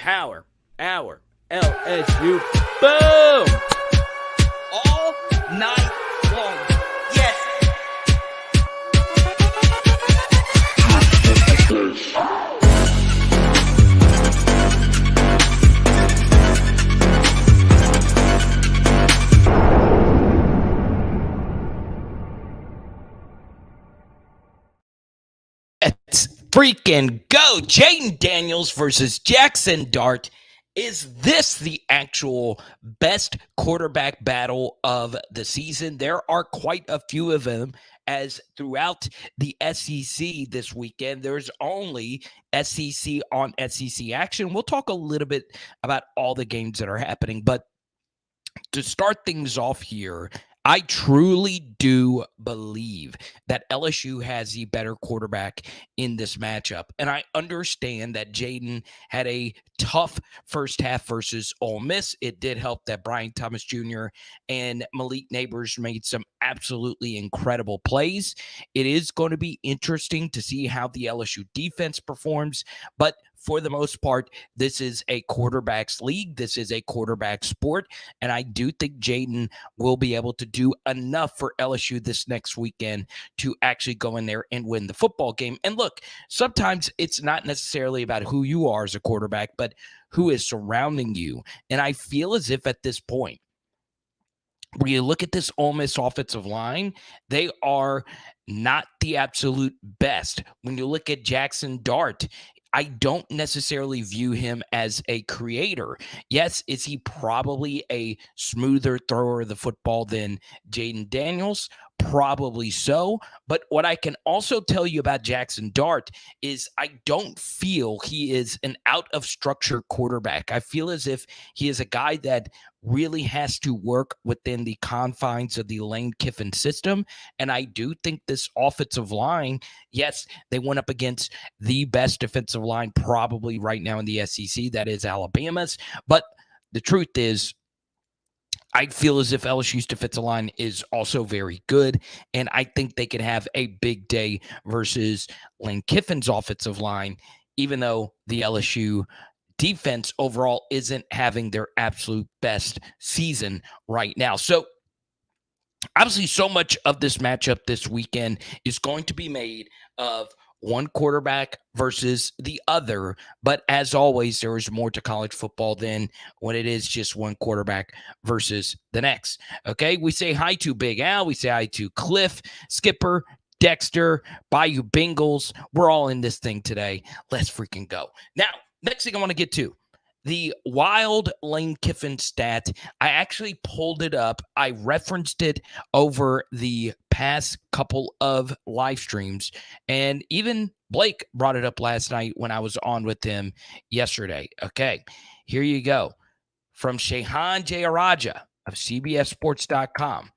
Power Hour LSU. Boom! All night long. Yes. Let's freaking go. Jayden Daniels versus Jackson Dart. Is this the actual best quarterback battle of the season? There are quite a few of them, as throughout the SEC this weekend, there's only SEC on SEC action. We'll talk a little bit about all the games that are happening, but to start things off here, I truly do believe that LSU has the better quarterback in this matchup. And I understand that Jayden had a tough first half versus Ole Miss. It did help that Brian Thomas Jr. and Malik Nabers made some absolutely incredible plays. It is going to be interesting to see how the LSU defense performs, but for the most part, this is a quarterback's league. This is a quarterback sport. And I do think Jayden will be able to do enough for LSU this next weekend to actually go in there and win the football game. And look, sometimes it's not necessarily about who you are as a quarterback, but who is surrounding you. And I feel as if at this point, when you look at this Ole Miss offensive line, they are not the absolute best. When you look at Jackson Dart, I don't necessarily view him as a creator. Yes, is he probably a smoother thrower of the football than Jayden Daniels? Probably so. But what I can also tell you about Jackson Dart is I don't feel he is an out-of-structure quarterback. I feel as if he is a guy that really has to work within the confines of the Lane Kiffin system. And I do think this offensive line, yes, they went up against the best defensive line probably right now in the SEC, that is Alabama's. But the truth is, I feel as if LSU's defensive line is also very good, and I think they could have a big day versus Lane Kiffin's offensive line, even though the LSU defense overall isn't having their absolute best season right now. So obviously, so much of this matchup this weekend is going to be made of one quarterback versus the other. But as always, there is more to college football than when it is just one quarterback versus the next. Okay, we say hi to Big Al. We say hi to Cliff, Skipper, Dexter, Bayou Bengals. We're all in this thing today. Let's freaking go. Now, next thing I want to get to, the wild Lane Kiffin stat. I actually pulled it up. I referenced it over the past couple of live streams, and even Blake brought it up last night when I was on with him yesterday. Okay, here you go. From Shehan Jayaraja of CBSSports.com,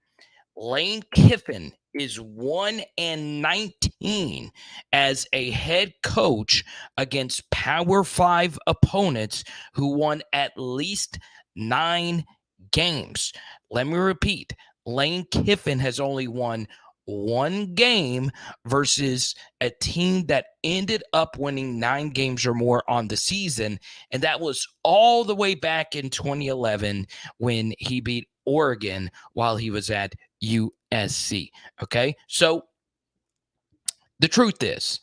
Lane Kiffin is 1-19 as a head coach against Power 5 opponents who won at least 9 games. Let me repeat. Lane Kiffin has only won 1 game versus a team that ended up winning 9 games or more on the season, and that was all the way back in 2011 when he beat Oregon while he was at USC. Okay, so the truth is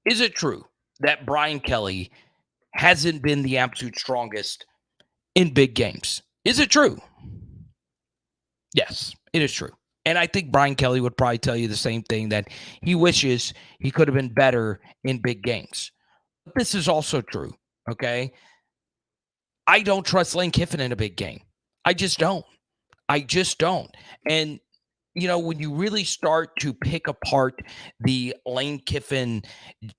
it true that Brian Kelly hasn't been the absolute strongest in big games? Is it true? Yes, it is true. And I think Brian Kelly would probably tell you the same thing, that he wishes he could have been better in big games. But this is also true, okay? I don't trust Lane Kiffin in a big game. I just don't. And, you know, when you really start to pick apart the Lane Kiffin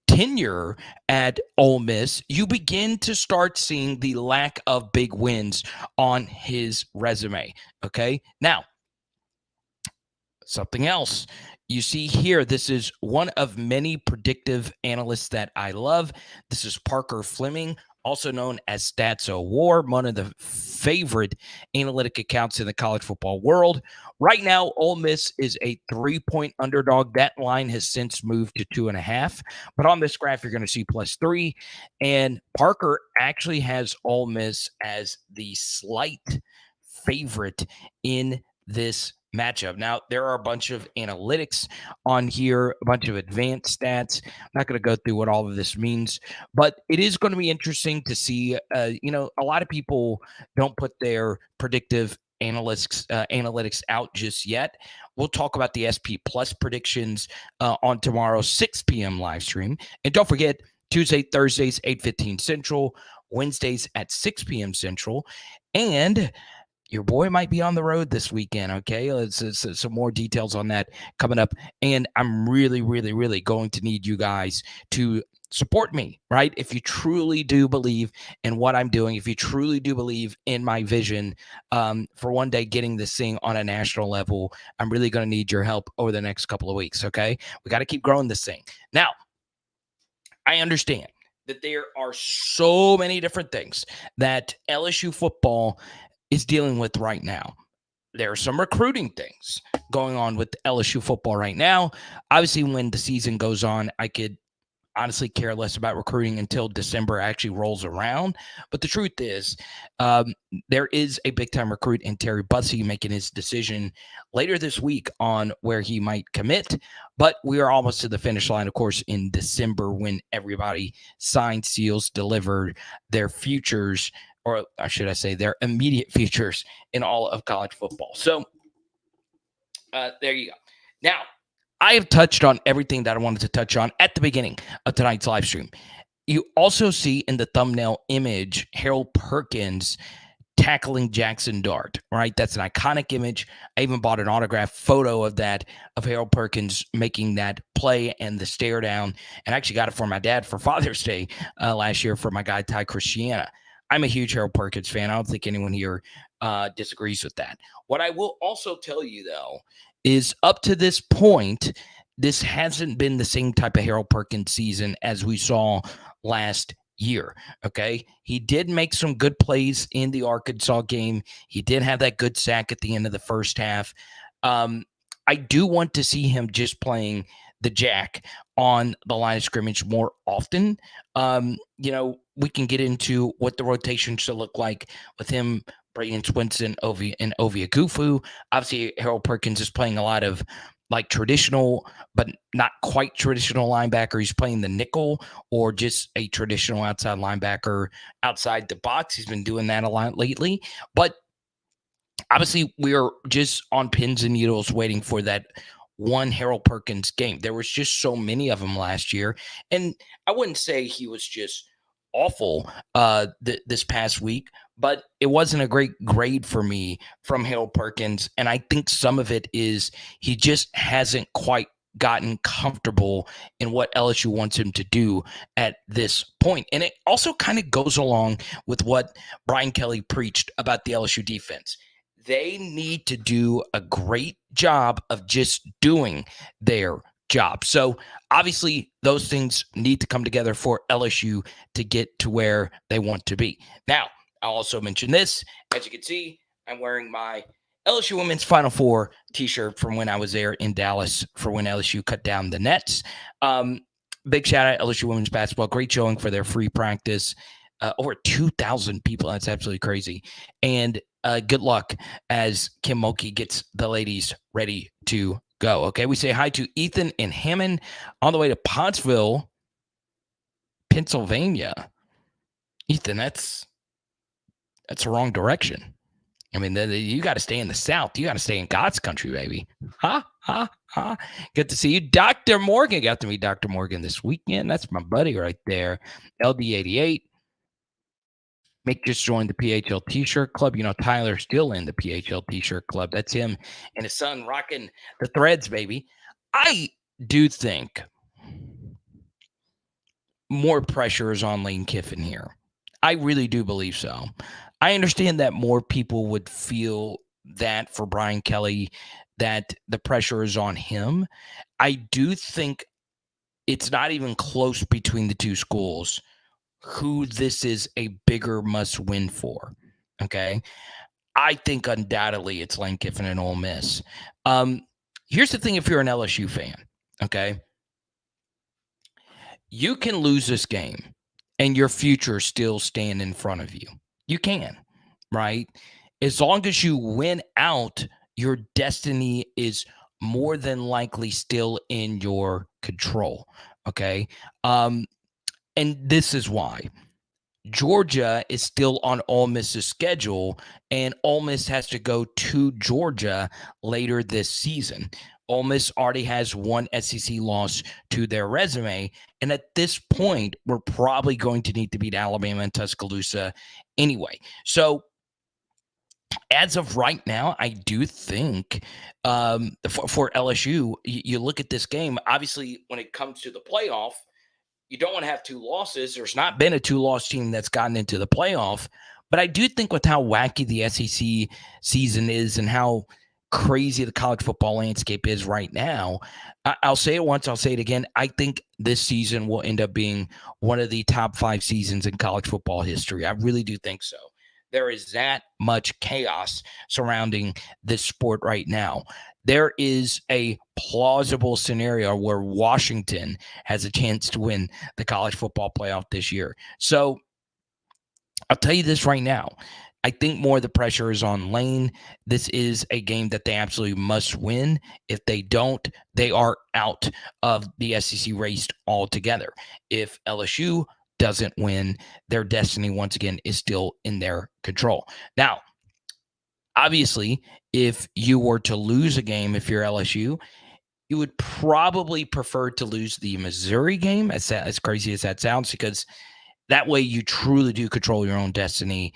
tenure at Ole Miss, you begin to start seeing the lack of big wins on his resume, okay? Now, something else you see here, this is one of many predictive analysts that I love. This is Parker Fleming also known as Statso War, one of the favorite analytic accounts in the college football world. Right now, Ole Miss is a 3-point underdog. That line has since moved to 2.5. But on this graph, you're going to see +3. And Parker actually has Ole Miss as the slight favorite in this matchup. Now, there are a bunch of analytics on here, a bunch of advanced stats. I'm not going to go through what all of this means, but it is going to be interesting to see. A lot of people don't put their predictive analytics out just yet. We'll talk about the SP Plus predictions on tomorrow's 6 p.m. live stream. And don't forget, Tuesday, Thursdays, 8:15 Central, Wednesdays at 6 p.m. Central. And your boy might be on the road this weekend, okay? Let's some more details on that coming up. And I'm really, really, really going to need you guys to support me, right? If you truly do believe in what I'm doing, if you truly do believe in my vision for one day getting this thing on a national level, I'm really going to need your help over the next couple of weeks, okay? We got to keep growing this thing. Now, I understand that there are so many different things that LSU football is dealing with right now. There are some recruiting things going on with LSU football right now. Obviously, when the season goes on, I could honestly care less about recruiting until December actually rolls around. But the truth is, there is a big-time recruit in Terry Bussey making his decision later this week on where he might commit. But we are almost to the finish line, of course, in December when everybody signed, seals, delivered their futures, or should I say their immediate futures in all of college football. So there you go. Now, I have touched on everything that I wanted to touch on at the beginning of tonight's live stream. You also see in the thumbnail image Harold Perkins tackling Jackson Dart, right? That's an iconic image. I even bought an autographed photo of that, of Harold Perkins making that play and the stare down. And I actually got it for my dad for Father's Day last year for my guy, Ty Christiana. I'm a huge Harold Perkins fan. I don't think anyone here disagrees with that. What I will also tell you, though, is up to this point, this hasn't been the same type of Harold Perkins season as we saw last year, okay? He did make some good plays in the Arkansas game. He did have that good sack at the end of the first half. I do want to see him just playing the jack on the line of scrimmage more often. We can get into what the rotation should look like with him, Braden Swinson, and Ovia Gufu. Obviously, Harold Perkins is playing a lot of like traditional, but not quite traditional linebacker. He's playing the nickel or just a traditional outside linebacker outside the box. He's been doing that a lot lately. But obviously, we're just on pins and needles waiting for that one Harold Perkins game. There was just so many of them last year. And I wouldn't say he was just awful this past week, but it wasn't a great grade for me from Harold Perkins. And I think some of it is he just hasn't quite gotten comfortable in what LSU wants him to do at this point. And it also kind of goes along with what Brian Kelly preached about the LSU defense. They need to do a great job of just doing their job. So obviously those things need to come together for LSU to get to where they want to be. Now, I'll also mention this. As you can see, I'm wearing my LSU Women's Final Four t-shirt from when I was there in Dallas for when LSU cut down the nets. Big shout out LSU Women's Basketball. Great showing for their free practice. Over 2,000 people. That's absolutely crazy. And good luck as Kim Mulkey gets the ladies ready to go. Okay, we say hi to Ethan and Hammond on the way to Pottsville, Pennsylvania. Ethan, that's the wrong direction. I mean, you got to stay in the South. You got to stay in God's country, baby. Good to see you. Dr. Morgan. Got to meet Dr. Morgan this weekend. That's my buddy right there. LD88. Mick just joined the PHL T-shirt club. You know, Tyler's still in the PHL T-shirt club. That's him and his son rocking the threads, baby. I do think more pressure is on Lane Kiffin here. I really do believe so. I understand that more people would feel that for Brian Kelly, that the pressure is on him. I do think it's not even close between the two schools who this is a bigger must win for. Okay. I think undoubtedly it's Lane Kiffin and Ole Miss. Here's the thing if you're an LSU fan, okay? You can lose this game and your future still stand in front of you. You can, right? As long as you win out, your destiny is more than likely still in your control, okay? And this is why. Georgia is still on Ole Miss's schedule, and Ole Miss has to go to Georgia later this season. Ole Miss already has one SEC loss to their resume, and at this point, we're probably going to need to beat Alabama and Tuscaloosa anyway. So, as of right now, I do think for LSU, you look at this game, obviously, when it comes to the playoff, you don't want to have two losses. There's not been a two-loss team that's gotten into the playoff. But I do think with how wacky the SEC season is and how crazy the college football landscape is right now, I'll say it once, I'll say it again. I think this season will end up being one of the top 5 seasons in college football history. I really do think so. There is that much chaos surrounding this sport right now. There is a plausible scenario where Washington has a chance to win the college football playoff this year. So I'll tell you this right now. I think more of the pressure is on Lane. This is a game that they absolutely must win. If they don't, they are out of the SEC race altogether. If LSU doesn't win, their destiny once again is still in their control. Now, obviously, if you were to lose a game, if you're LSU, you would probably prefer to lose the Missouri game, as crazy as that sounds, because that way you truly do control your own destiny,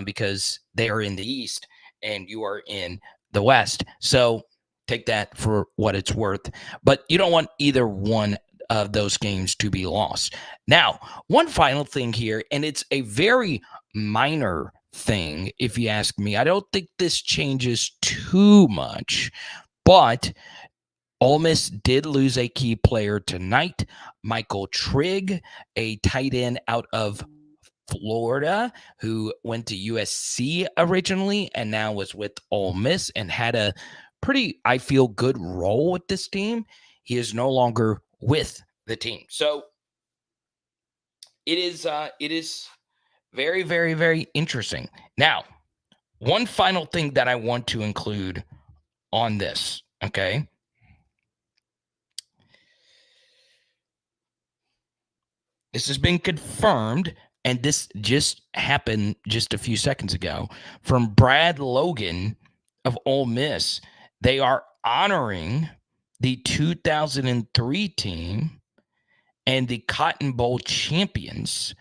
because they are in the East and you are in the West. So take that for what it's worth. But you don't want either one of those games to be lost. Now, one final thing here, and it's a very minor thing, if you ask me. I don't think this changes too much, but Ole Miss did lose a key player tonight, Michael Trigg, a tight end out of Florida who went to USC originally and now was with Ole Miss and had a pretty, I feel, good role with this team. He is no longer with the team. So it is very, very, very interesting. Now, one final thing that I want to include on this, okay? This has been confirmed, and this just happened just a few seconds ago from Brad Logan of Ole Miss. They are honoring the 2003 team and the Cotton Bowl champions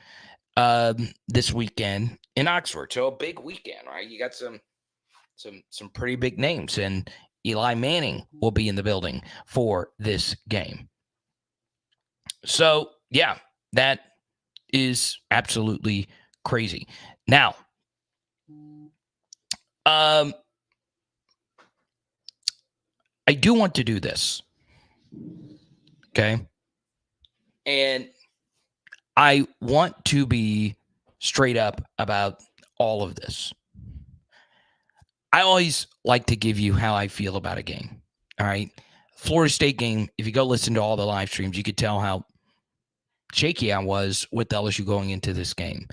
this weekend in Oxford. So a big weekend, right? You got some pretty big names, and Eli Manning will be in the building for this game. So, yeah, that is absolutely crazy. Now, I do want to do this, okay? And I want to be straight up about all of this. I always like to give you how I feel about a game, all right? Florida State game, if you go listen to all the live streams, you could tell how shaky I was with LSU going into this game.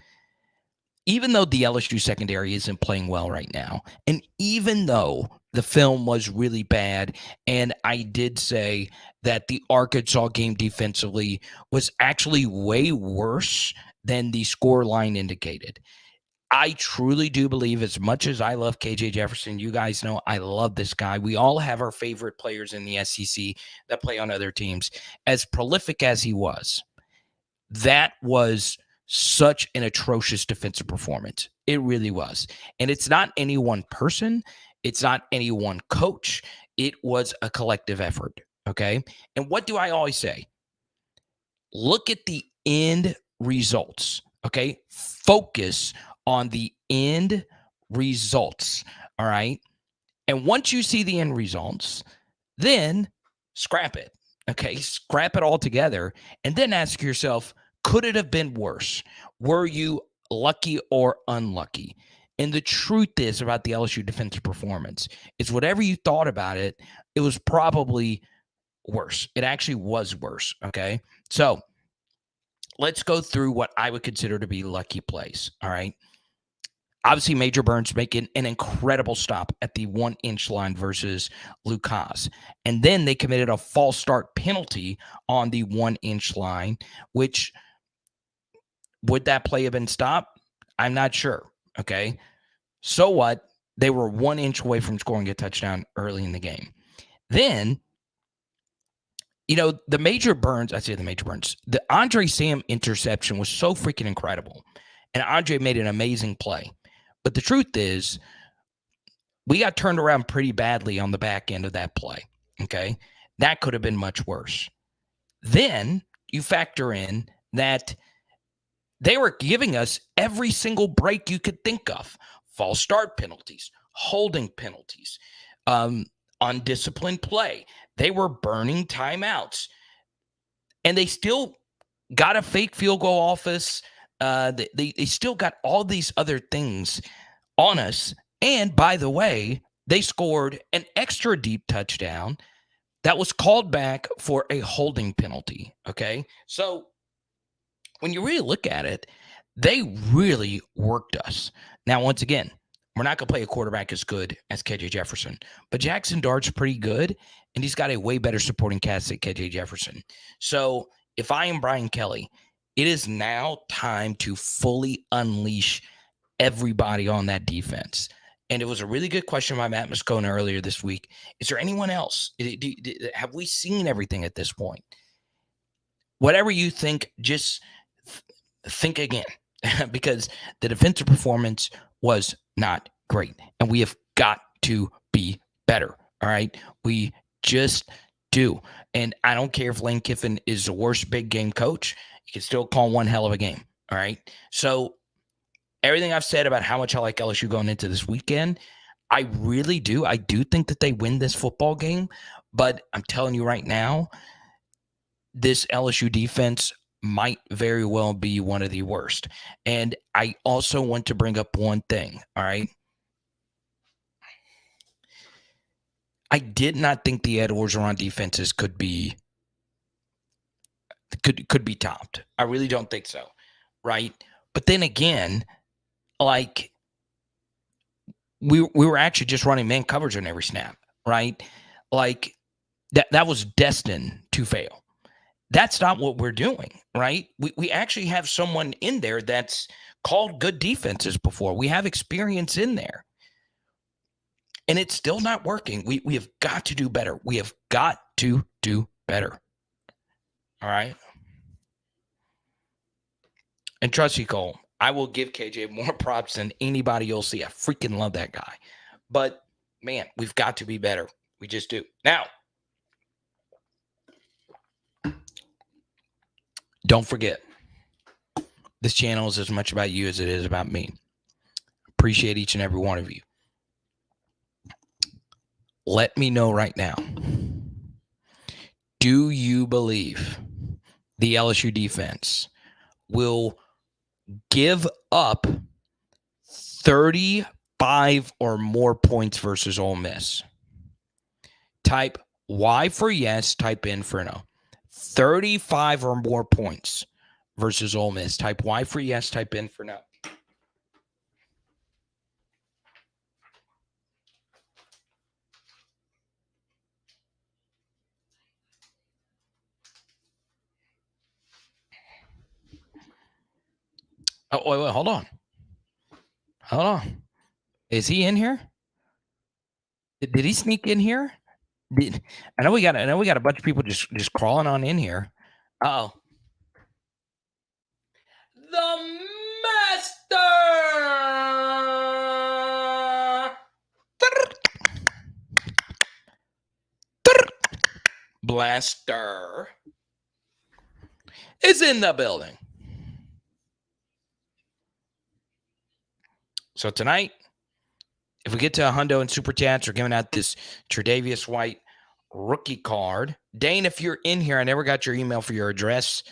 Even though the LSU secondary isn't playing well right now, and even though the film was really bad, and I did say that the Arkansas game defensively was actually way worse than the score line indicated, I truly do believe, as much as I love KJ Jefferson, you guys know I love this guy. We all have our favorite players in the SEC that play on other teams. As prolific as he was, that was such an atrocious defensive performance. It really was. And it's not any one person. It's not any one coach. It was a collective effort, okay? And what do I always say? Look at the end results, okay? Focus on the end results, all right? And once you see the end results, then scrap it, okay? Scrap it all together and then ask yourself, Could it have been worse? Were you lucky or unlucky? And the truth is about the LSU defensive performance is whatever you thought about it, it was probably worse. It actually was worse, okay? So let's go through what I would consider to be lucky plays, all right? Obviously, Major Burns making an incredible stop at the 1-inch line versus Lucas. And then they committed a false start penalty on the 1-inch line, which would that play have been stopped? I'm not sure, okay? So what? They were 1 inch away from scoring a touchdown early in the game. Then, the Andre Sam interception was so freaking incredible. And Andre made an amazing play. But the truth is, we got turned around pretty badly on the back end of that play, okay? That could have been much worse. Then you factor in that they were giving us every single break you could think of. False start penalties, holding penalties, undisciplined play. They were burning timeouts. And they still got a fake field goal off us. They still got all these other things on us. And by the way, they scored an extra deep touchdown that was called back for a holding penalty. Okay. So when you really look at it, they really worked us. Now, once again, we're not going to play a quarterback as good as KJ Jefferson, but Jackson Dart's pretty good, and he's got a way better supporting cast than KJ Jefferson. So if I am Brian Kelly, it is now time to fully unleash everybody on that defense. And it was a really good question by Matt Moscona earlier this week. Is there anyone else? Have we seen everything at this point? Whatever you think, just think again, because the defensive performance was not great, and we have got to be better. All right, we just do. And I don't care if Lane Kiffin is the worst big game coach; he can still call one hell of a game. All right, so everything I've said about how much I like LSU going into this weekend, I really do. I do think that they win this football game, but I'm telling you right now, this LSU defense might very well be one of the worst. And I also want to bring up one thing, all right? I did not think the Ed Orgeron defenses could be topped. I really don't think so, right? But then again, like, we were actually just running man coverage on every snap, right? Like, that was destined to fail. That's not what we're doing, right? We actually have someone in there that's called good defenses before. We have experience in there. And it's still not working. We have got to do better. We have got to do better. All right? And trust me, Cole, I will give KJ more props than anybody you'll see. I freaking love that guy. But, man, we've got to be better. We just do. Now, don't forget, this channel is as much about you as it is about me. Appreciate each and every one of you. Let me know right now. Do you believe the LSU defense will give up 35 or more points versus Ole Miss? Type Y for yes, type N for no. 35 or more points versus Ole Miss. Type Y for yes, type N for no. Oh, wait, hold on. Hold on. Is he in here? Did he sneak in here? I know we got a bunch of people just crawling on in here. Uh-oh. The Blaster is in the building. So tonight, if we get to a hundo and super chats, we're giving out this Tre'Davious White rookie card. Dane, if you're in here, I never got your email for your address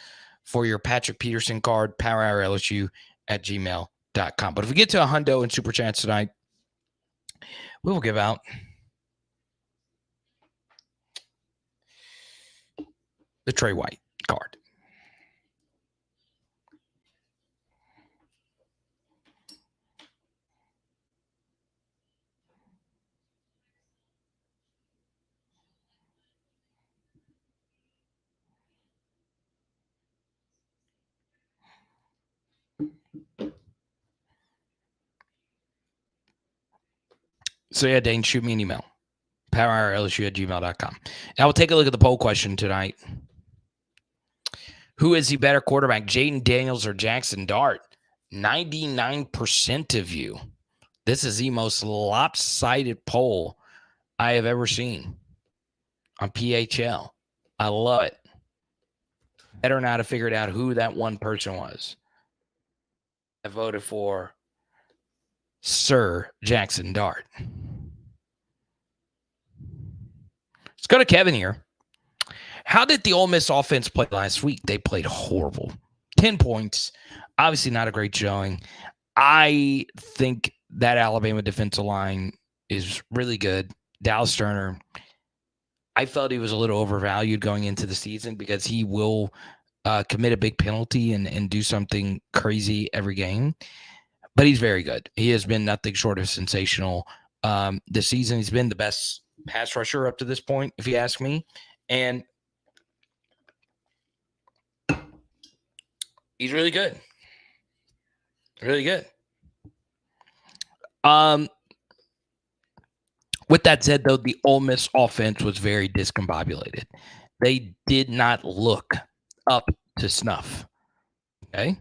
for your Patrick Peterson card, powerhourlsu@gmail.com. But if we get to a hundo and super chats tonight, we will give out the Trey White card. So yeah, Dane, shoot me an email. powerhourlsu@gmail.com. Now we'll take a look at the poll question tonight. Who is the better quarterback, JAYDEN Daniels or Jackson Dart? 99% of you. This is the most lopsided poll I have ever seen on PHL. I love it. Better not have figured out who that one person was. I voted for Sir Jackson Dart. Let's go to Kevin here. How did the Ole Miss offense play last week? They played horrible. 10 points. Obviously not a great showing. I think that Alabama defensive line is really good. Dallas Turner, I felt he was a little overvalued going into the season because he will commit a big penalty and do something crazy every game. But he's very good. He has been nothing short of sensational this season. He's been the best pass rusher up to this point, if you ask me. And he's really good. Really good. With that said, though, the Ole Miss offense was very discombobulated. They did not look up to snuff. Okay.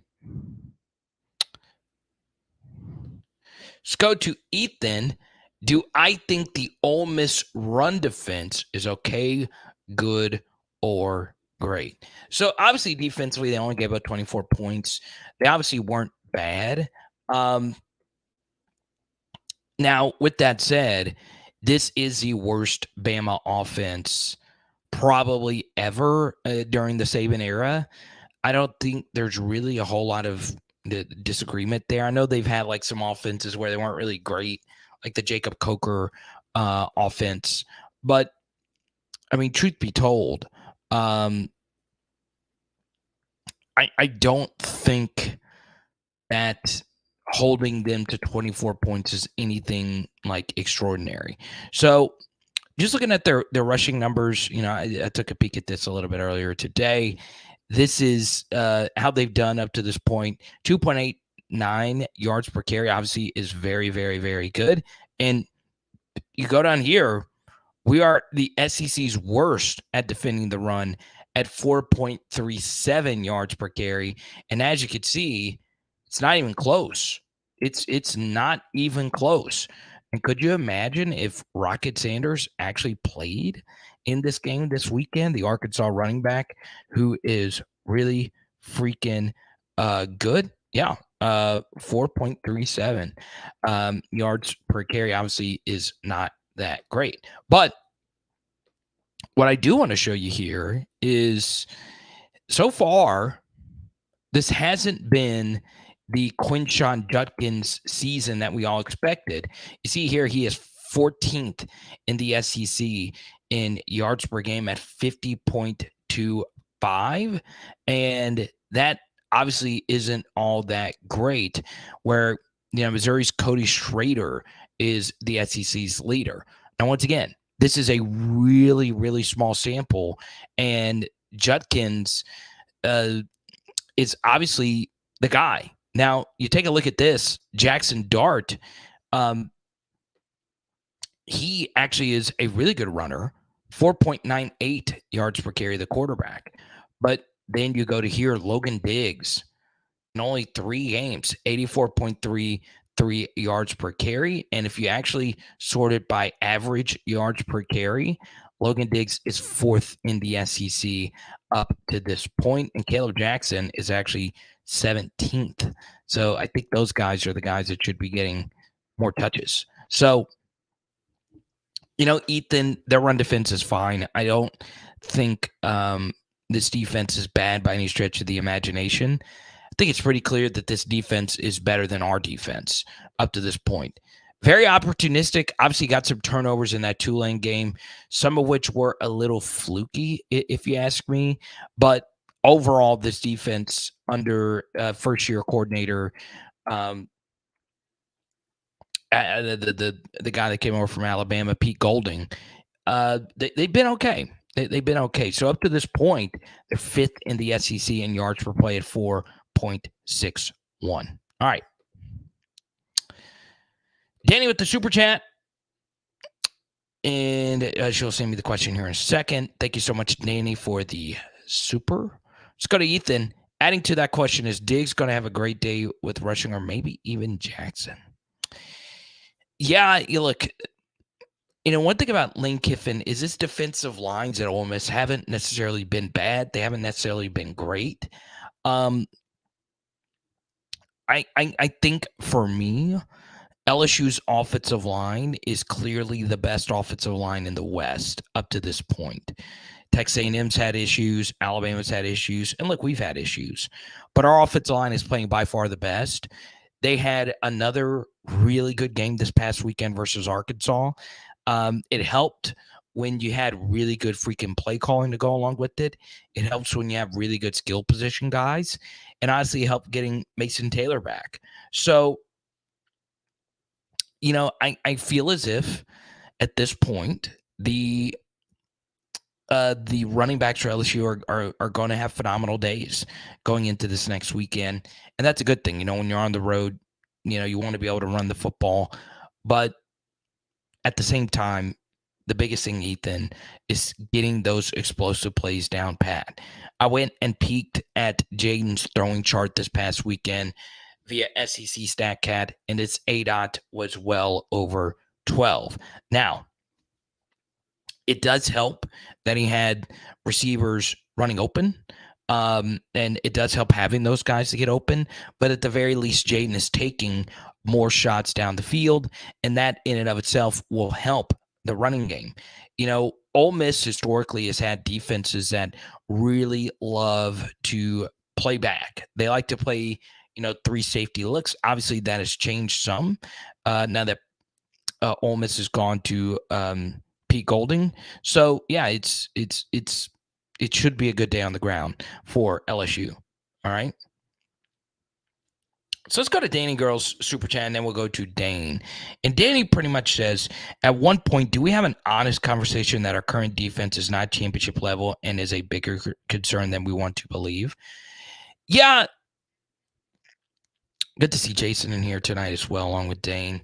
Let's go to Ethan. Do I think the Ole Miss run defense is okay, good, or great? So obviously defensively, they only gave up 24 points. They obviously weren't bad. Now, with that said, this is the worst Bama offense probably ever during the Saban era. I don't think there's really a whole lot of disagreement there. I know they've had like some offenses where they weren't really great, like the Jacob Coker offense. But, I mean, truth be told, I don't think that holding them to 24 points is anything like extraordinary. So just looking at their rushing numbers, you know, I took a peek at this a little bit earlier today. This is how they've done up to this point. 2.89 yards per carry obviously is very, very, very good. And you go down here, we are the SEC's worst at defending the run at 4.37 yards per carry. And as you can see, it's not even close. It's not even close. And could you imagine if Rocket Sanders actually played in this game this weekend, the Arkansas running back who is really freaking good? Yeah, 4.37 yards per carry obviously is not that great. But what I do want to show you here is so far, this hasn't been the Quinshon Judkins season that we all expected. You see here, he is 14th in the SEC in yards per game at 50.25. And that obviously isn't all that great, where, you know, Missouri's Cody Schrader is the SEC's leader. Now, once again, this is a really, really small sample, and Judkins is obviously the guy. Now, you take a look at this, Jackson Dart. He actually is a really good runner, 4.98 yards per carry, the quarterback. But then you go to here, Logan Diggs, in only 3 games, 84.33 yards per carry. And if you actually sort it by average yards per carry, Logan Diggs is 4th in the SEC up to this point, and Caleb Jackson is actually 17th. So I think those guys are the guys that should be getting more touches. So, you know, Ethan, their run defense is fine. I don't think this defense is bad by any stretch of the imagination. I think it's pretty clear that this defense is better than our defense up to this point. Very opportunistic. Obviously, got some turnovers in that Tulane game, some of which were a little fluky, if you ask me. But overall, this defense under first-year coordinator, the guy that came over from Alabama, Pete Golding, they've been okay. They've been okay. So up to this point, they're fifth in the SEC in yards per play at 4.61. All right. Danny with the super chat. And she'll send me the question here in a second. Thank you so much, Danny, for the super. Let's go to Ethan. Adding to that question, is Diggs going to have a great day with rushing or maybe even Jackson? Yeah, you look, one thing about Lane Kiffin is his defensive lines at Ole Miss haven't necessarily been bad. They haven't necessarily been great. I think for me, LSU's offensive line is clearly the best offensive line in the West up to this point. Texas A&M's had issues. Alabama's had issues. And look, we've had issues. But our offensive line is playing by far the best. They had another really good game this past weekend versus Arkansas. It helped when you had really good freaking play calling to go along with it. It helps when you have really good skill position guys. And honestly, it helped getting Mason Taylor back. So, I feel as if at this point, the running backs for LSU are going to have phenomenal days going into this next weekend. And that's a good thing. When you're on the road, you want to be able to run the football. But at the same time, the biggest thing, Ethan, is getting those explosive plays down pat. I went and peeked at JAYDEN's throwing chart this past weekend via SEC StatCat, and its ADOT was well over 12. Now, it does help that he had receivers running open, and it does help having those guys to get open. But at the very least, JAYDEN is taking more shots down the field, and that in and of itself will help the running game. Ole Miss historically has had defenses that really love to play back. They like to play, 3 safety looks. Obviously, that has changed some now that Ole Miss has gone to Pete Golding. So yeah, it should be a good day on the ground for LSU. All right. So let's go to Danny Girl's super chat, and then we'll go to Dane. And Danny pretty much says, at one point, do we have an honest conversation that our current defense is not championship level and is a bigger concern than we want to believe? Yeah. Good to see Jason in here tonight as well, along with Dane.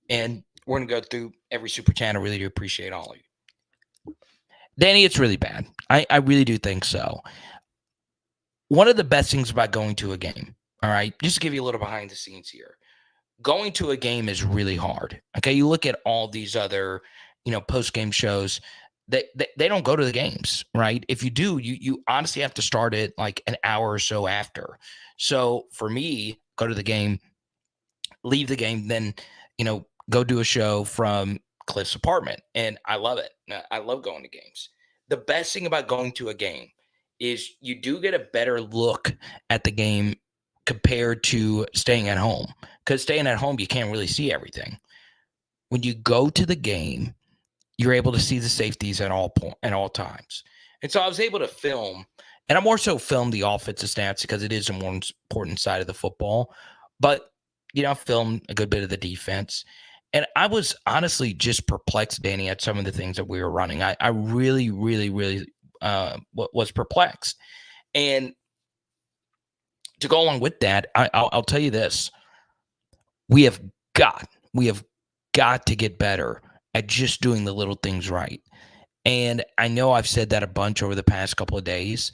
And we're going to go through every super chat. I really do appreciate all of you. Danny, it's really bad. I really do think so. One of the best things about going to a game, all right, just to give you a little behind the scenes here, going to a game is really hard. Okay, you look at all these other, post-game shows, they don't go to the games, right? If you do, you honestly have to start it like an hour or so after. So for me, go to the game, leave the game, then, go do a show from Cliff's apartment. And I love it. I love going to games. The best thing about going to a game is you do get a better look at the game compared to staying at home. Because staying at home, you can't really see everything. When you go to the game, you're able to see the safeties at all times. And so I was able to film, and I more so filmed the offensive stats because it is a more important side of the football. But, I filmed a good bit of the defense. And I was honestly just perplexed, Danny, at some of the things that we were running. I really, really, really was perplexed. And to go along with that, I'll tell you this. We have got to get better at just doing the little things right. And I know I've said that a bunch over the past couple of days,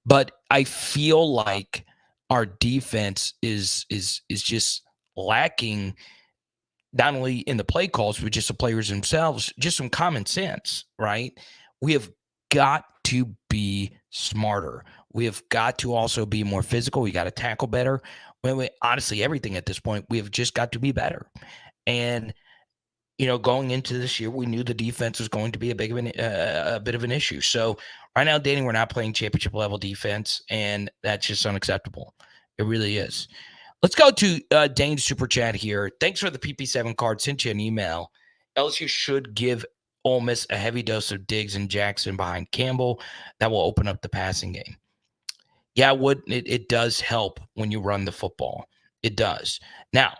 but I feel like our defense is just lacking, not only in the play calls, but just the players themselves, just some common sense, right? We have got to be smarter. We have got to also be more physical. We got to tackle better. Honestly, everything at this point, we have just got to be better. And going into this year, we knew the defense was going to be a bit of an issue. So right now, Danny, we're not playing championship level defense, and that's just unacceptable. It really is. Let's go to Dane's super chat here. Thanks for the PP7 card. Sent you an email. LSU should give Ole Miss a heavy dose of Diggs and Jackson behind Campbell. That will open up the passing game. Yeah, it does help when you run the football. It does. Now,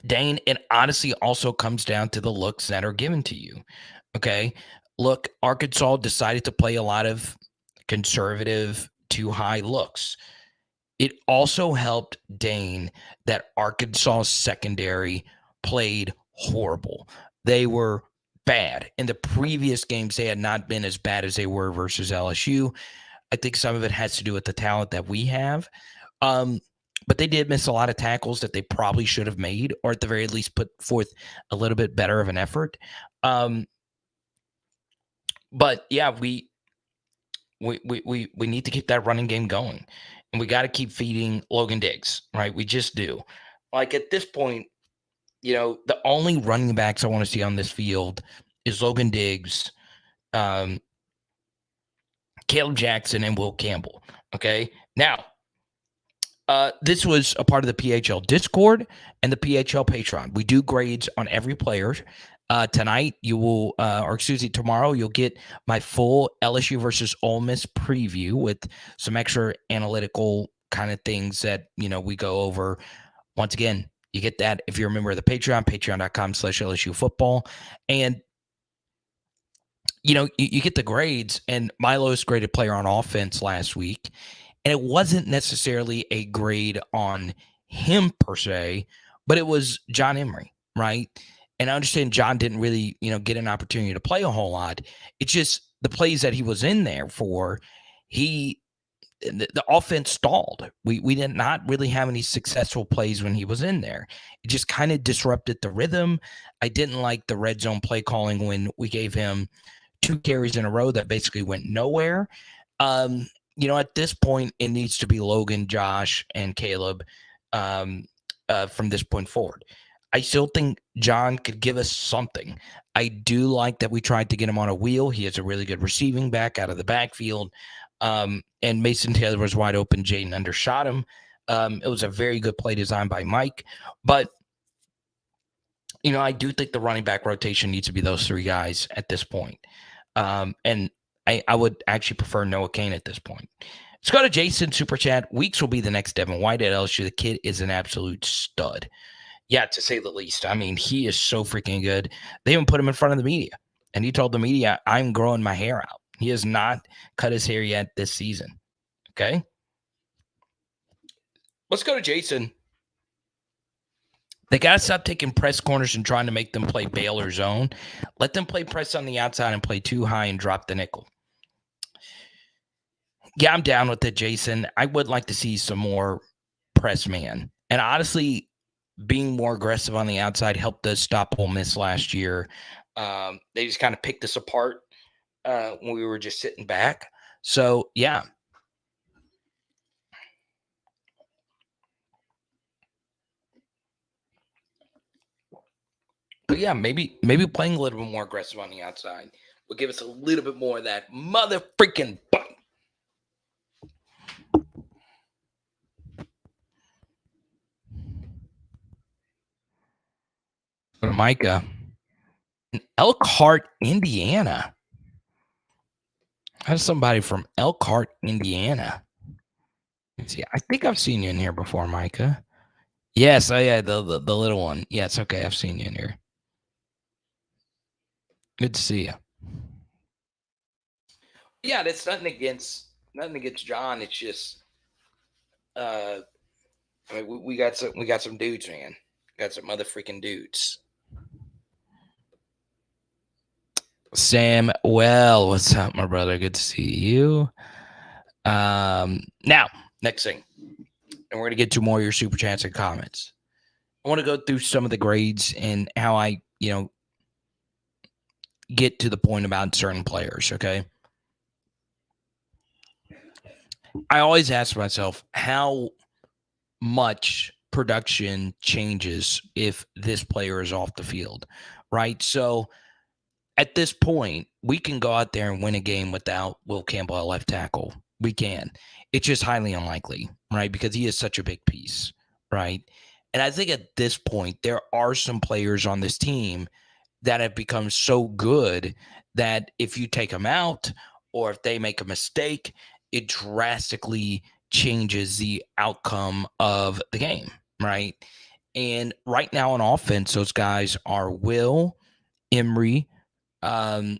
Dane, it honestly also comes down to the looks that are given to you. Okay. Look, Arkansas decided to play a lot of conservative, too high looks. It also helped Dane that Arkansas secondary played horrible. They were bad. In the previous games, they had not been as bad as they were versus LSU. I think some of it has to do with the talent that we have. But they did miss a lot of tackles that they probably should have made, or at the very least put forth a little bit better of an effort. But yeah, we need to keep that running game going, and we got to keep feeding Logan Diggs, right? We just do. Like at this point, the only running backs I want to see on this field is Logan Diggs, Caleb Jackson, and Will Campbell. Okay, now. This was a part of the PHL Discord and the PHL Patreon. We do grades on every player. Tonight, tomorrow, you'll get my full LSU versus Ole Miss preview with some extra analytical kind of things that, we go over. Once again, you get that if you're a member of the Patreon, patreon.com/LSU football. And, you get the grades, and my lowest graded player on offense last week. And it wasn't necessarily a grade on him per se, but it was John Emery, right? And I understand John didn't really, get an opportunity to play a whole lot. It's just the plays that he was in there for, the offense stalled. We did not really have any successful plays when he was in there. It just kind of disrupted the rhythm. I didn't like the red zone play calling when we gave him 2 carries in a row that basically went nowhere. At this point, it needs to be Logan, Josh, and Caleb from this point forward. I still think John could give us something. I do like that we tried to get him on a wheel. He has a really good receiving back out of the backfield. And Mason Taylor was wide open. JAYDEN undershot him. It was a very good play designed by Mike. But, I do think the running back rotation needs to be those 3 guys at this point. And I would actually prefer Noah Kane at this point. Let's go to Jason Super Chat. Weeks will be the next Devin White at LSU. The kid is an absolute stud. Yeah, to say the least. I mean, he is so freaking good. They even put him in front of the media. And he told the media, I'm growing my hair out. He has not cut his hair yet this season. Okay? Let's go to Jason. They got to stop taking press corners and trying to make them play Baylor zone. Let them play press on the outside and play too high and drop the nickel. Yeah, I'm down with it, Jason. I would like to see some more press man. And honestly, being more aggressive on the outside helped us stop Ole Miss last year. They just kind of picked us apart when we were just sitting back. So, yeah. But yeah, maybe playing a little bit more aggressive on the outside will give us a little bit more of that mother freaking bite. Micah in Elkhart, Indiana. That's somebody from Elkhart, Indiana. Let's see, I think I've seen you in here before, Micah. Yes, oh yeah, the little one. Yes, okay, I've seen you in here. Good to see you. Yeah, that's nothing against John. It's just, I mean, we got some dudes, man. Got some mother freaking dudes. Sam, well, what's up, my brother? Good to see you. Now, next thing, and we're gonna get to more of your super chats and comments. I want to go through some of the grades and how I, get to the point about certain players. Okay. I always ask myself, how much production changes if this player is off the field, right? So at this point, we can go out there and win a game without Will Campbell at left tackle. We can. It's just highly unlikely, right? Because he is such a big piece, right? And I think at this point, there are some players on this team that have become so good that if you take them out or if they make a mistake, it drastically changes the outcome of the game, right? And right now on offense, those guys are Will, Emery, as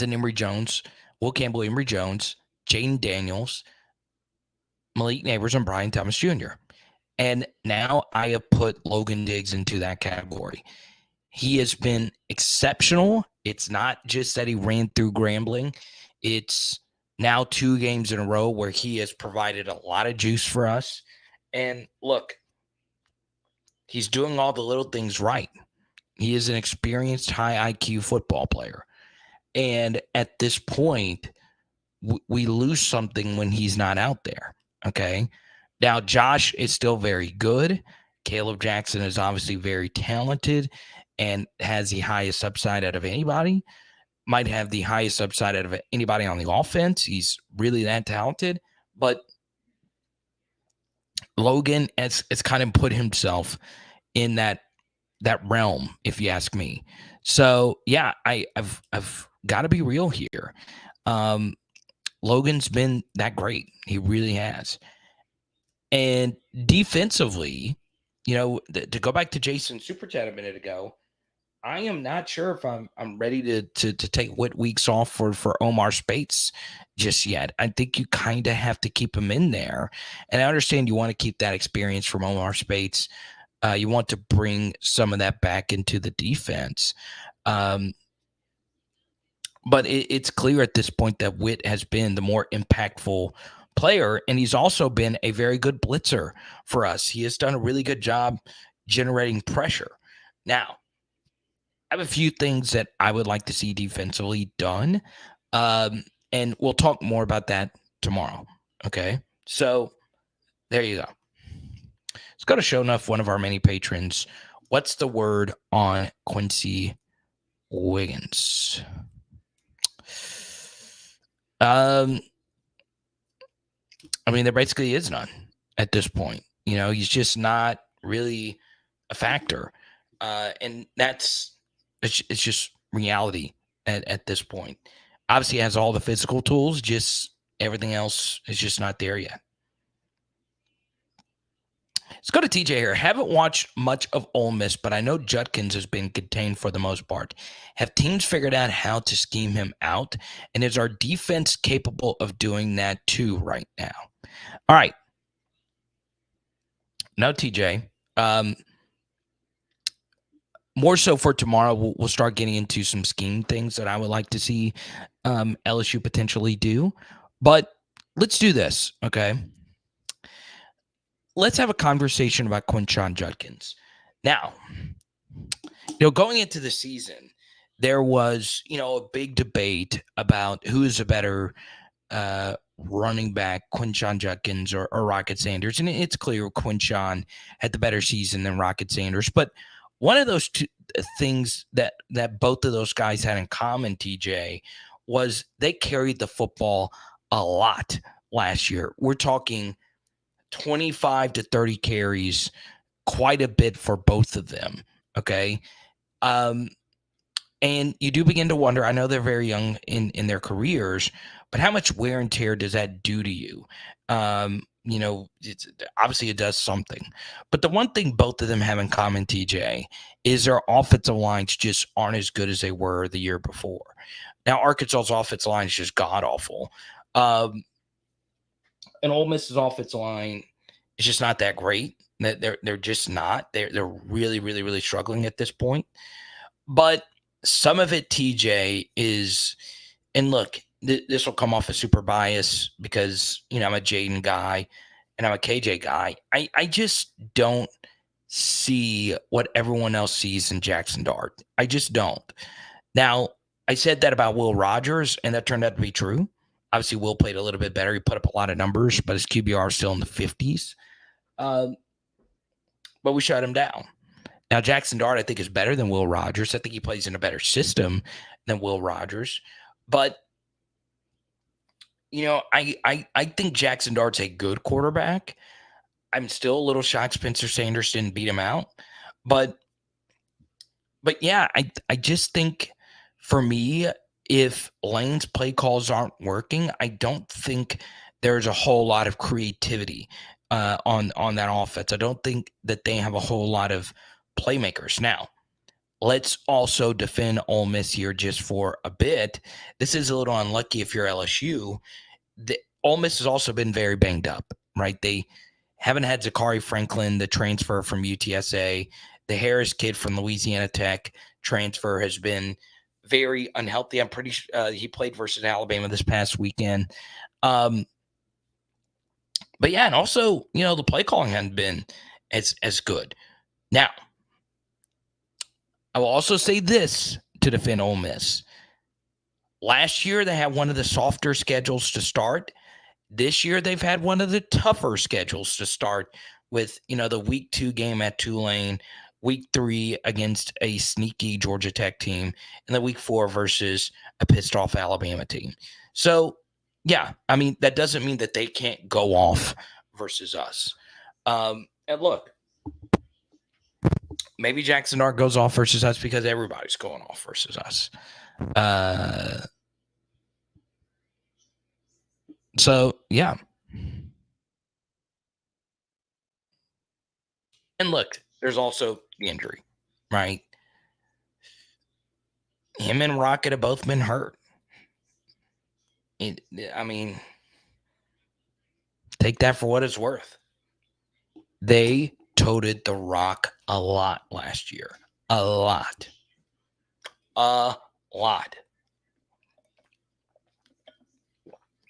in Emory Jones, Will Campbell, Emory Jones, JAYDEN Daniels, Malik Nabers, and Brian Thomas Jr. And now I have put Logan Diggs into that category. He has been exceptional. It's not just that he ran through Grambling. It's now 2 games in a row where he has provided a lot of juice for us. And look, he's doing all the little things right. He is an experienced high IQ football player. And at this point, we lose something when he's not out there. Okay. Now, Josh is still very good. Caleb Jackson is obviously very talented and has the highest upside out of anybody. Might have the highest upside out of anybody on the offense. He's really that talented. But Logan has kind of put himself in that realm, if you ask me. So, yeah, I've got to be real here. Logan's been that great. He really has. And defensively, to go back to Jason's super chat a minute ago, I am not sure if I'm ready to take what weeks off for Omar Speights just yet. I think you kind of have to keep him in there. And I understand you want to keep that experience from Omar Speights. You want to bring some of that back into the defense. But it's clear at this point that Witt has been the more impactful player, and he's also been a very good blitzer for us. He has done a really good job generating pressure. Now, I have a few things that I would like to see defensively done, and we'll talk more about that tomorrow, okay? So there you go. Let's go to Show Enough, one of our many patrons. What's the word on Quincy Wiggins? I mean, there basically is none at this point. He's just not really a factor. And it's just reality at this point. Obviously, he has all the physical tools, just everything else is just not there yet. Let's go to TJ here. Haven't watched much of Ole Miss, but I know Judkins has been contained for the most part. Have teams figured out how to scheme him out? And is our defense capable of doing that too right now? All right. No, TJ. More so for tomorrow, we'll start getting into some scheme things that I would like to see LSU potentially do. But let's do this, okay? Let's have a conversation about Quinshon Judkins. Now, going into the season, there was, a big debate about who is a better running back, Quinshon Judkins or Rocket Sanders. And it's clear Quinshon had the better season than Rocket Sanders. But one of those two things that both of those guys had in common, TJ, was they carried the football a lot last year. We're talking 25 to 30 carries, quite a bit for both of them. Okay. And you do begin to wonder, I know they're very young in their careers, but how much wear and tear does that do to you? Obviously it does something. But the one thing both of them have in common, TJ, is their offensive lines just aren't as good as they were the year before. Now, Arkansas's offensive line is just god-awful. And Ole Miss's offensive line is just not that great. They're just not. They're really, really, really struggling at this point. But some of it, TJ, is, and look, this will come off as super bias because, I'm a JAYDEN guy and I'm a KJ guy. I just don't see what everyone else sees in Jackson Dart. I just don't. Now, I said that about Will Rogers, and that turned out to be true. Obviously, Will played a little bit better. He put up a lot of numbers, but his QBR is still in the 50s. But we shut him down. Now, Jackson Dart, I think, is better than Will Rogers. I think he plays in a better system than Will Rogers. But, I think Jackson Dart's a good quarterback. I'm still a little shocked Spencer Sanders didn't beat him out. But yeah, I just think for me, if Lane's play calls aren't working, I don't think there's a whole lot of creativity on that offense. I don't think that they have a whole lot of playmakers. Now, let's also defend Ole Miss here just for a bit. This is a little unlucky if you're LSU. Ole Miss has also been very banged up, right? They haven't had Zachary Franklin, the transfer from UTSA. The Harris kid from Louisiana Tech transfer has been very unhealthy. I'm pretty sure he played versus Alabama this past weekend. But yeah, and also, the play calling hasn't been as good. Now, I will also say this to defend Ole Miss. Last year, they had one of the softer schedules to start. This year, they've had one of the tougher schedules to start with, the week 2 game at Tulane, week 3 against a sneaky Georgia Tech team, and the week 4 versus a pissed off Alabama team. So, yeah, I mean, that doesn't mean that they can't go off versus us. And look, maybe Jackson Dart goes off versus us because everybody's going off versus us. So, yeah. And look, there's also the injury, right? Him and Rocket have both been hurt. I mean, take that for what it's worth. They toted the rock a lot last year. A lot.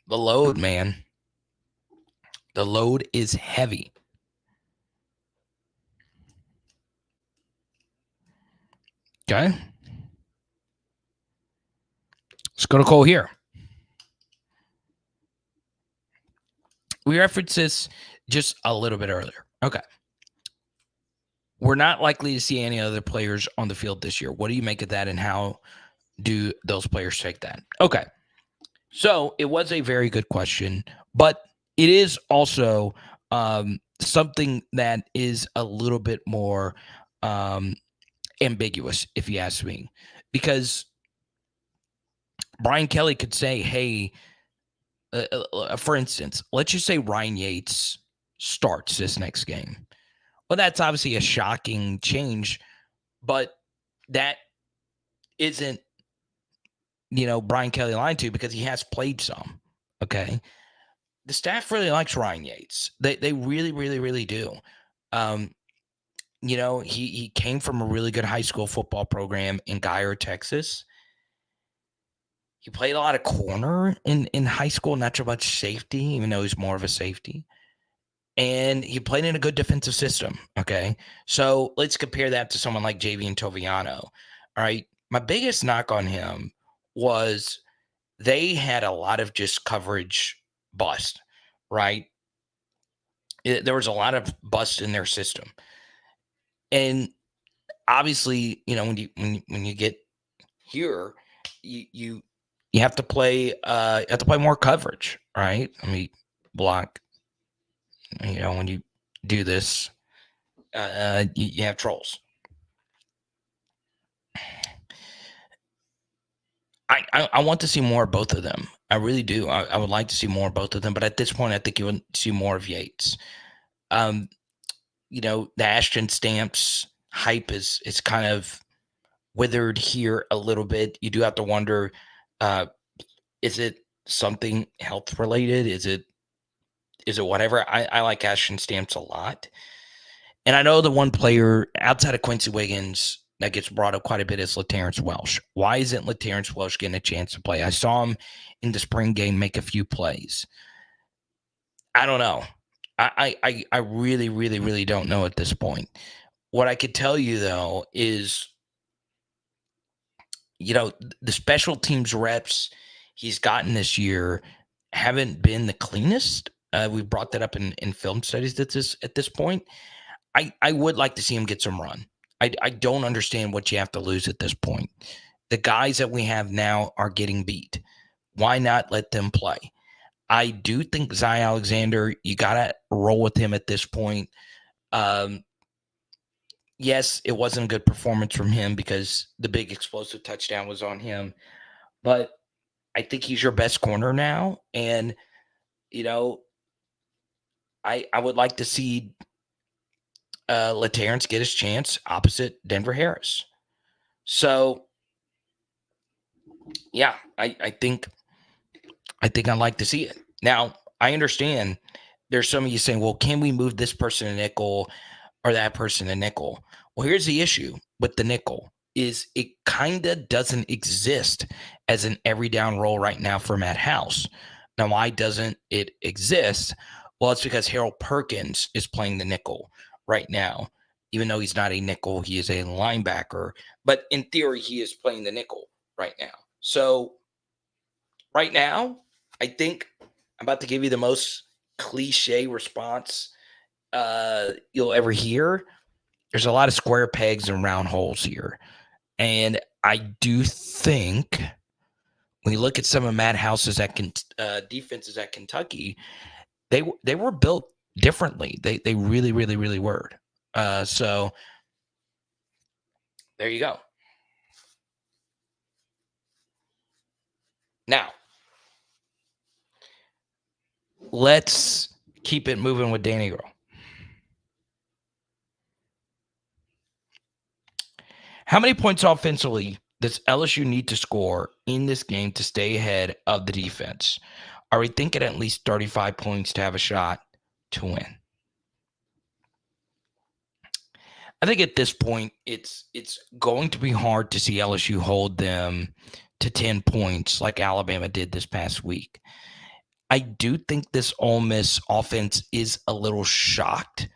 The load, man. The load is heavy. Okay. Let's go to Cole here. We referenced this just a little bit earlier. Okay. We're not likely to see any other players on the field this year. What do you make of that, and how do those players take that? Okay. So it was a very good question, but it is also something that is a little bit more ambiguous, if you ask me, because Brian Kelly could say, hey, for instance, let's just say Ryan Yates starts this next game. Well, that's obviously a shocking change, but that isn't, Brian Kelly lying to, because he has played some. Okay. The staff really likes Ryan Yates. They really, really, really do. He came from a really good high school football program in Geyer, Texas. He played a lot of corner in high school, not so much safety, even though he's more of a safety. And he played in a good defensive system. Okay. So let's compare that to someone like Javian Toviano. All right. My biggest knock on him was they had a lot of just coverage bust, right? There was a lot of bust in their system. And obviously, when you get here, you have to play more coverage, right? I mean, block. When you do this, you have trolls. I want to see more of both of them. I really do. I would like to see more of both of them, but at this point, I think you would see more of Yates. The Ashton Stamps hype is kind of withered here a little bit. You do have to wonder, is it something health related? Is it whatever? I like Ashton Stamps a lot. And I know the one player outside of Quincy Wiggins that gets brought up quite a bit is LaTerrence Welsh. Why isn't LaTerrence Welsh getting a chance to play? I saw him in the spring game make a few plays. I don't know. I really, really, really don't know at this point. What I could tell you, though, is, the special teams reps he's gotten this year haven't been the cleanest. We brought that up in film studies at this point. I would like to see him get some run. I don't understand what you have to lose at this point. The guys that we have now are getting beat. Why not let them play? I do think Zy Alexander, you got to roll with him at this point. Yes, it wasn't a good performance from him because the big explosive touchdown was on him. But I think he's your best corner now. And, I would like to see LaTerrence get his chance opposite Denver Harris. So, yeah, I think I'd like to see it. Now, I understand there's some of you saying, well, can we move this person to nickel or that person to nickel? Well, here's the issue with the nickel is it kind of doesn't exist as an every down role right now for Matt House. Now, why doesn't it exist? Well, it's because Harold Perkins is playing the nickel right now. Even though he's not a nickel, he is a linebacker. But in theory, he is playing the nickel right now. So right now, I think I'm about to give you the most cliche response you'll ever hear. There's a lot of square pegs and round holes here. And I do think when you look at some of Matt House's defenses at Kentucky, they were built differently. They really, really, really were. So there you go. Now, let's keep it moving with Danny Girl. How many points offensively does LSU need to score in this game to stay ahead of the defense? Are we thinking at least 35 points to have a shot to win? I think at this point, it's going to be hard to see LSU hold them to 10 points like Alabama did this past week. I do think this Ole Miss offense is a little shocked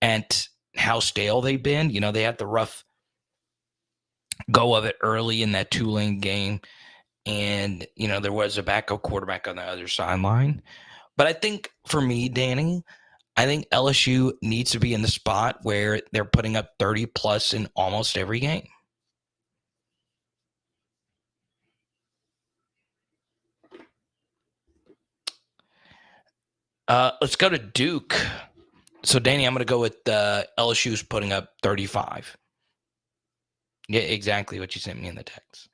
at how stale they've been. They had the rough go of it early in that Tulane game. And, there was a backup quarterback on the other sideline. But I think for me, Danny, I think LSU needs to be in the spot where they're putting up 30 plus in almost every game. Let's go to Duke. So, Danny, I'm going to go with LSU's putting up 35. Yeah, exactly what you sent me in the text.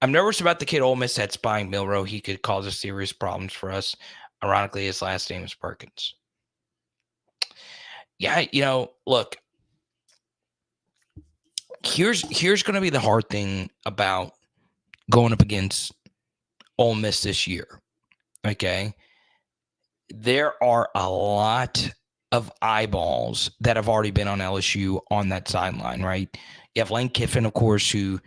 I'm nervous about the kid Ole Miss that's spying Milroe. He could cause us serious problems for us. Ironically, his last name is Perkins. Yeah, look, here's going to be the hard thing about going up against Ole Miss this year. Okay. There are a lot of eyeballs that have already been on LSU on that sideline, right? You have Lane Kiffin, of course, who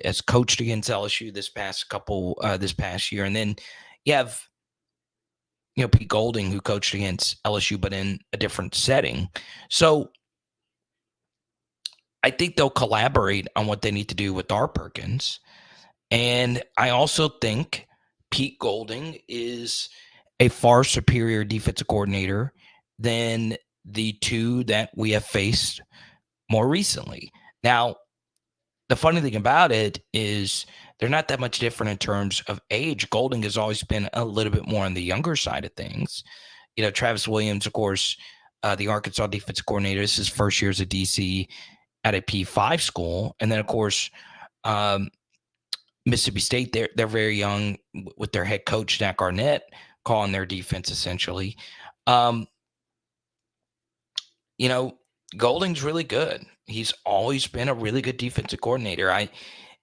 has coached against LSU this past year. And then you have, Pete Golding, who coached against LSU, but in a different setting. So I think they'll collaborate on what they need to do with our Perkins. And I also think Pete Golding is a far superior defensive coordinator than the two that we have faced more recently. Now, the funny thing about it is they're not that much different in terms of age. Golding has always been a little bit more on the younger side of things. Travis Williams, of course, the Arkansas defensive coordinator. This is his first year as a DC at a P5 school. And then, of course, Mississippi State, they're very young with their head coach, Zach Arnett, calling their defense essentially. Golding's really good. He's always been a really good defensive coordinator. I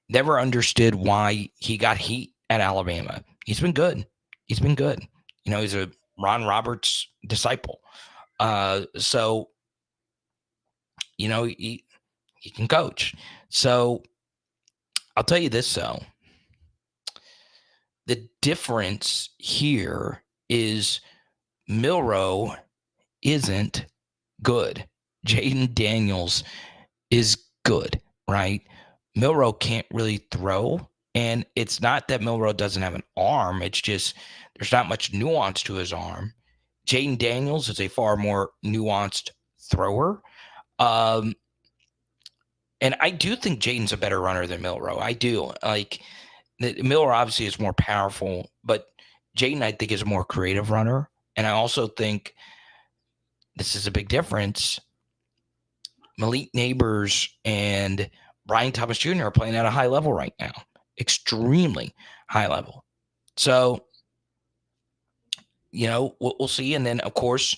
never understood why he got heat at Alabama. He's been good. He's a Ron Roberts disciple. So, he can coach. So I'll tell you this, though. The difference here is Milroe isn't good. JAYDEN Daniels is good, right? Milroe can't really throw. And it's not that Milroe doesn't have an arm. It's just there's not much nuance to his arm. Jayden Daniels is a far more nuanced thrower. And I do think Jayden's a better runner than Milroe. I do. Like, Milroe obviously is more powerful, but Jayden, I think, is a more creative runner. And I also think this is a big difference. Malik Nabers and Brian Thomas Jr. are playing at a high level right now. Extremely high level. So, we'll see. And then, of course,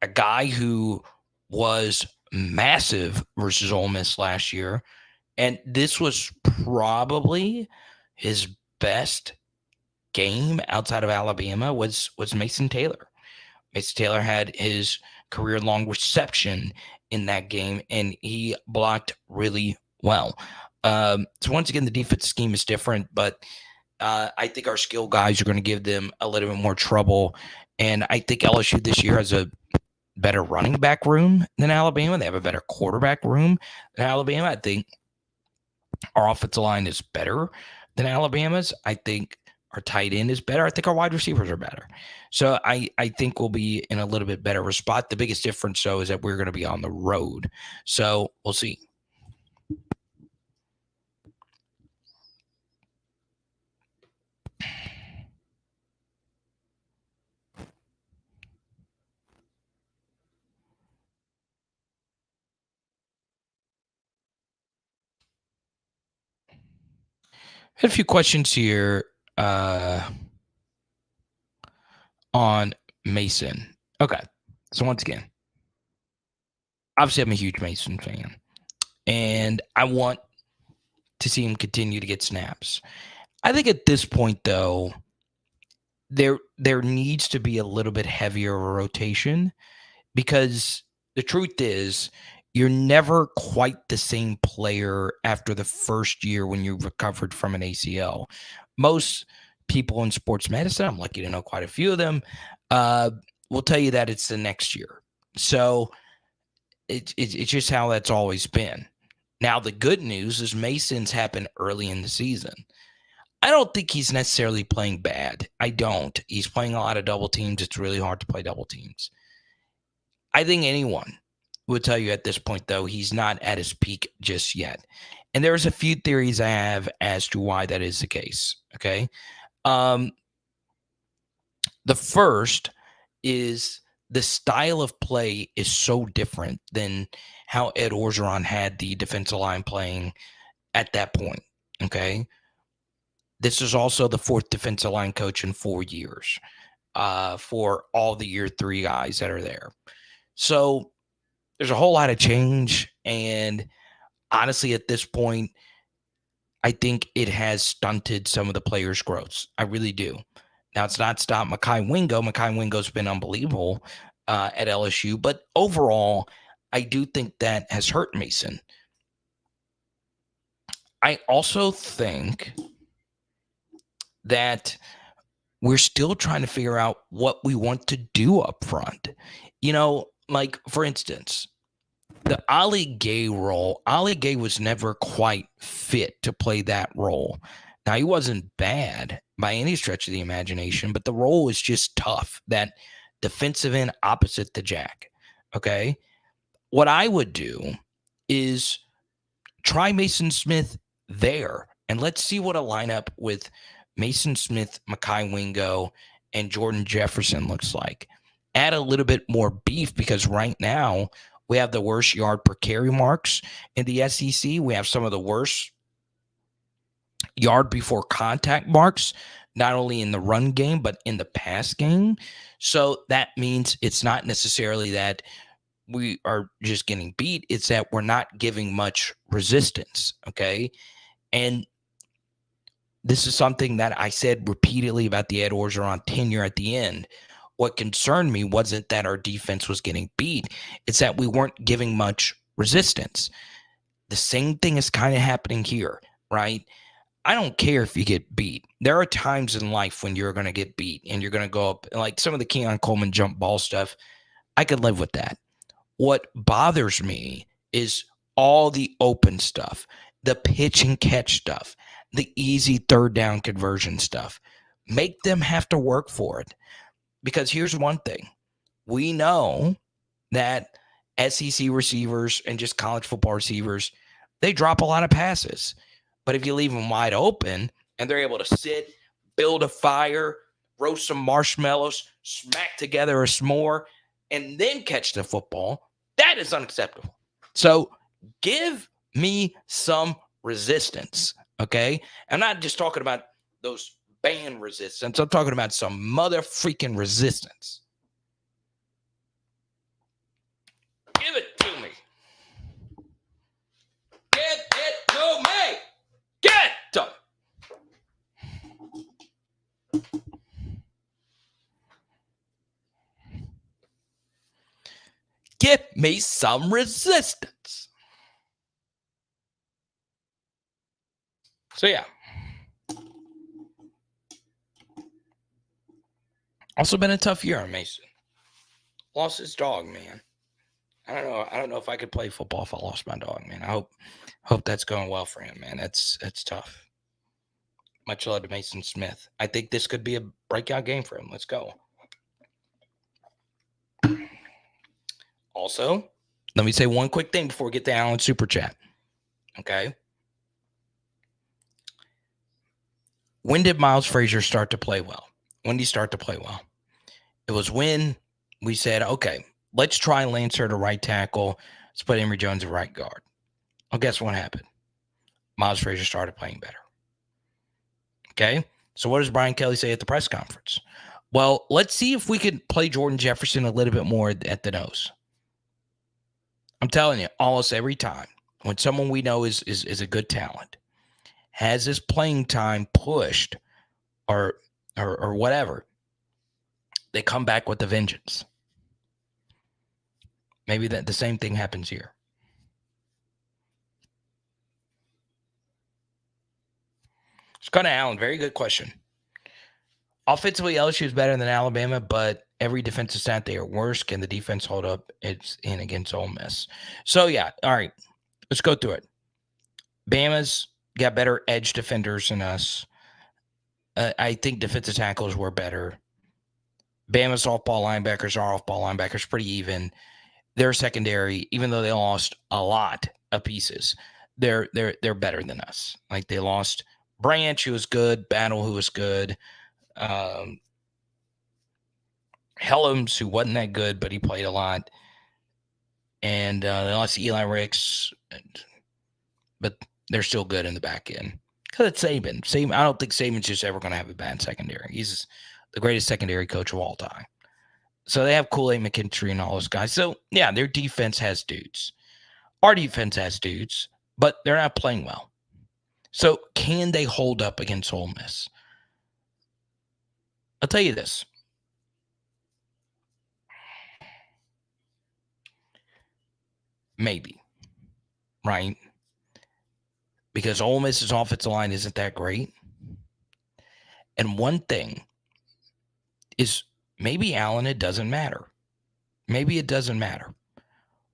a guy who was massive versus Ole Miss last year, and this was probably his best game outside of Alabama, was Mason Taylor. Mason Taylor had his career-long reception in that game, and he blocked really well. So once again, the defense scheme is different, but I think our skill guys are going to give them a little bit more trouble. And I think LSU this year has a better running back room than Alabama. They have a better quarterback room than Alabama. I think our offensive line is better than Alabama's. I think our tight end is better. I think our wide receivers are better. So I think we'll be in a little bit better of a spot. The biggest difference, though, is that we're going to be on the road. So we'll see. Had a few questions here on Mason. Okay. So once again, obviously I'm a huge Mason fan, and I want to see him continue to get snaps. I think at this point, though, there needs to be a little bit heavier rotation, because the truth is you're never quite the same player after the first year when you've recovered from an ACL. Most people in sports medicine, I'm lucky to know quite a few of them, will tell you that it's the next year. So it's just how that's always been. Now, the good news is Mason's happened early in the season. I don't think he's necessarily playing bad. I don't. He's playing a lot of double teams. It's really hard to play double teams. I think anyone would tell you at this point, though, he's not at his peak just yet. And there's a few theories I have as to why that is the case. Okay. The first is the style of play is so different than how Ed Orgeron had the defensive line playing at that point. Okay. This is also the fourth defensive line coach in 4 years for all the year 3 guys that are there. So there's a whole lot of change. And honestly, at this point, I think it has stunted some of the players' growths. I really do. Now, it's not stopped Makkai Wingo. Makkai Wingo's been unbelievable at LSU. But overall, I do think that has hurt Mason. I also think that we're still trying to figure out what we want to do up front. Like, for instance, the Ali Gay role, Ali Gay was never quite fit to play that role. Now, he wasn't bad by any stretch of the imagination, but the role was just tough. That defensive end opposite the jack. Okay. What I would do is try Mason Smith there, and let's see what a lineup with Mason Smith, Makkai Wingo, and Jordan Jefferson looks like. Add a little bit more beef, because right now we have the worst yard per carry marks in the SEC. We have some of the worst yard before contact marks, not only in the run game, but in the pass game. So that means it's not necessarily that we are just getting beat. It's that we're not giving much resistance. Okay. And this is something that I said repeatedly about the Ed Orgeron tenure at the end. What concerned me wasn't that our defense was getting beat. It's that we weren't giving much resistance. The same thing is kind of happening here, right? I don't care if you get beat. There are times in life when you're going to get beat and you're going to go up, like some of the Keon Coleman jump ball stuff. I could live with that. What bothers me is all the open stuff, the pitch and catch stuff, the easy third down conversion stuff. Make them have to work for it. Because here's one thing. we know that SEC receivers and just college football receivers, they drop a lot of passes. But if you leave them wide open and they're able to sit, build a fire, roast some marshmallows, smack together a s'more, and then catch the football, that is unacceptable. So give me some resistance, okay? I'm not just talking about those band resistance. I'm talking about some mother freaking resistance. Give it to me. Give it to me. Get to me. Give me some resistance. So, yeah. Also been a tough year on Mason. Lost his dog, man. I don't know if I could play football if I lost my dog, man. I hope that's going well for him, man. That's tough. Much love to Mason Smith. I think this could be a breakout game for him. Let's go. Also, let me say one quick thing before we get to Allen's Super Chat. Okay. When did Miles Frazier start to play well? When did he start to play well? It was when we said, okay, let's try Lancer to right tackle. Let's put Emory Jones at right guard. Well, guess what happened? Miles Frazier started playing better. Okay? So what does Brian Kelly say at the press conference? Well, let's see if we could play Jordan Jefferson a little bit more at the nose. I'm telling you, almost every time, when someone we know is a good talent, has his playing time pushed or whatever, they come back with a vengeance. Maybe that the same thing happens here. Scott Allen, very good question. Offensively, LSU is better than Alabama, but every defensive stat they are worse. Can the defense hold up? It's in against Ole Miss. So, yeah, all right, let's go through it. Bama's got better edge defenders than us. I think defensive tackles were better. Bama's off-ball linebackers are off-ball linebackers, pretty even. Their secondary, even though they lost a lot of pieces, they're better than us. Like they lost Branch, who was good, Battle, who was good, Helms, who wasn't that good, but he played a lot, and they lost Eli Ricks, but they're still good in the back end because it's Saban. I don't think Saban's just ever going to have a bad secondary. He's the greatest secondary coach of all time. So they have Kool-Aid McKinstry and all those guys. So, yeah, their defense has dudes. Our defense has dudes, but they're not playing well. So can they hold up against Ole Miss? I'll tell you this. Maybe. Right? Because Ole Miss's offensive line isn't that great. And one thing is maybe, Allen, it doesn't matter. Maybe it doesn't matter.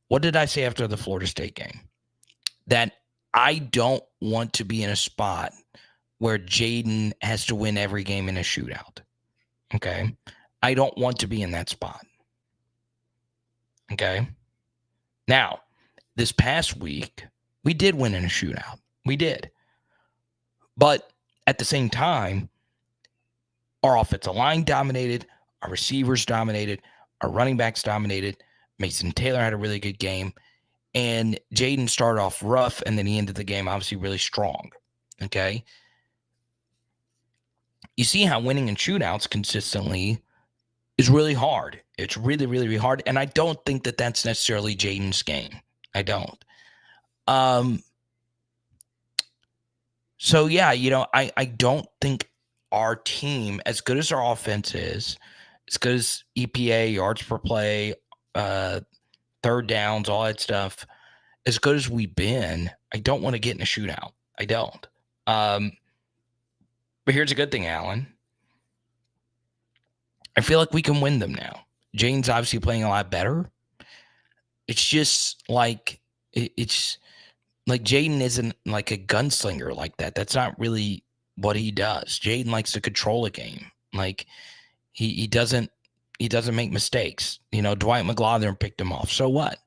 What did I say after the Florida State game? That I don't want to be in a spot where JAYDEN has to win every game in a shootout. Okay? I don't want to be in that spot. Okay? Now, this past week, we did win in a shootout. We did. But at the same time, our offensive line dominated, our receivers dominated, our running backs dominated. Mason Taylor had a really good game. And JAYDEN started off rough, and then he ended the game obviously really strong. Okay? You see how winning in shootouts consistently is really hard. It's really, really, really hard. And I don't think that that's necessarily JAYDEN's game. I don't. So, yeah, I don't think our team, as good as our offense is, as good as EPA, yards per play, third downs, all that stuff, as good as we've been, I don't want to get in a shootout. I don't. But here's a good thing, Allen. I feel like we can win them now. JAYDEN's obviously playing a lot better. It's just like it's like JAYDEN isn't like a gunslinger like that. That's not really what he does. JAYDEN likes to control a game. Like he doesn't He doesn't make mistakes. Dwight McGlothern picked him off. So what?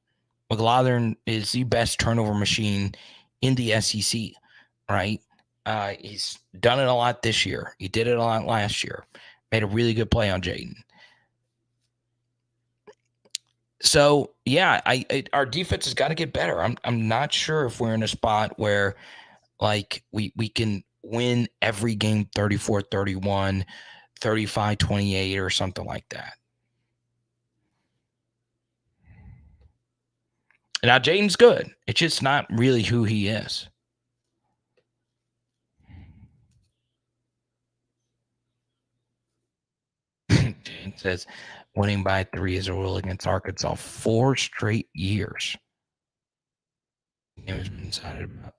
McGlothern is the best turnover machine in the SEC, right? He's done it a lot this year. He did it a lot last year. Made a really good play on JAYDEN. So yeah, our defense has got to get better. I'm not sure if we're in a spot where like we can win every game 34-31, 35-28 or something like that. Now JAYDEN's good. It's just not really who he is. Jane says winning by 3 is a rule against Arkansas 4 straight years. He was excited about.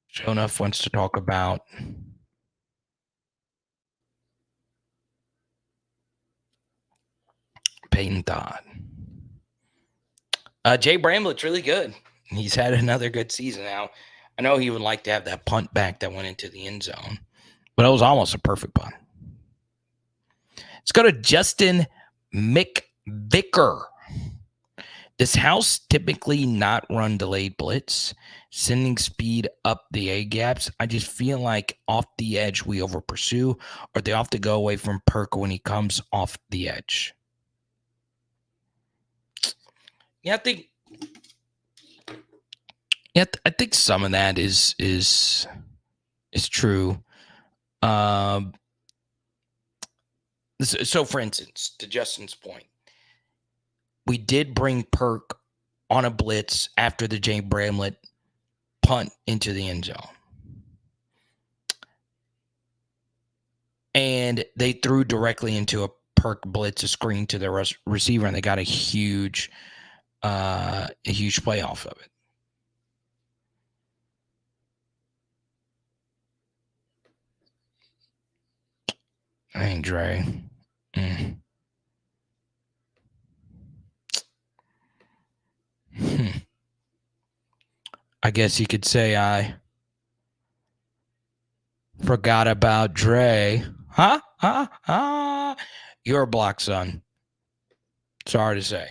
Show enough wants to talk about Peyton Todd. Jay Bramlett's really good. He's had another good season now. I know he would like to have that punt back that went into the end zone, but it was almost a perfect punt. Let's go to Justin McVicker. Does House typically not run delayed blitz, sending speed up the A gaps? I just feel like off the edge we over pursue, or they have to go away from Perk when he comes off the edge. Yeah, I think some of that is true. So for instance, to Justin's point, we did bring Perk on a blitz after the Jay Bramlett punt into the end zone. And they threw directly into a Perk blitz, a screen to the receiver, and they got a huge play off of it. Dang, Dre. I guess you could say I forgot about Dre. You're a block, son. Sorry to say.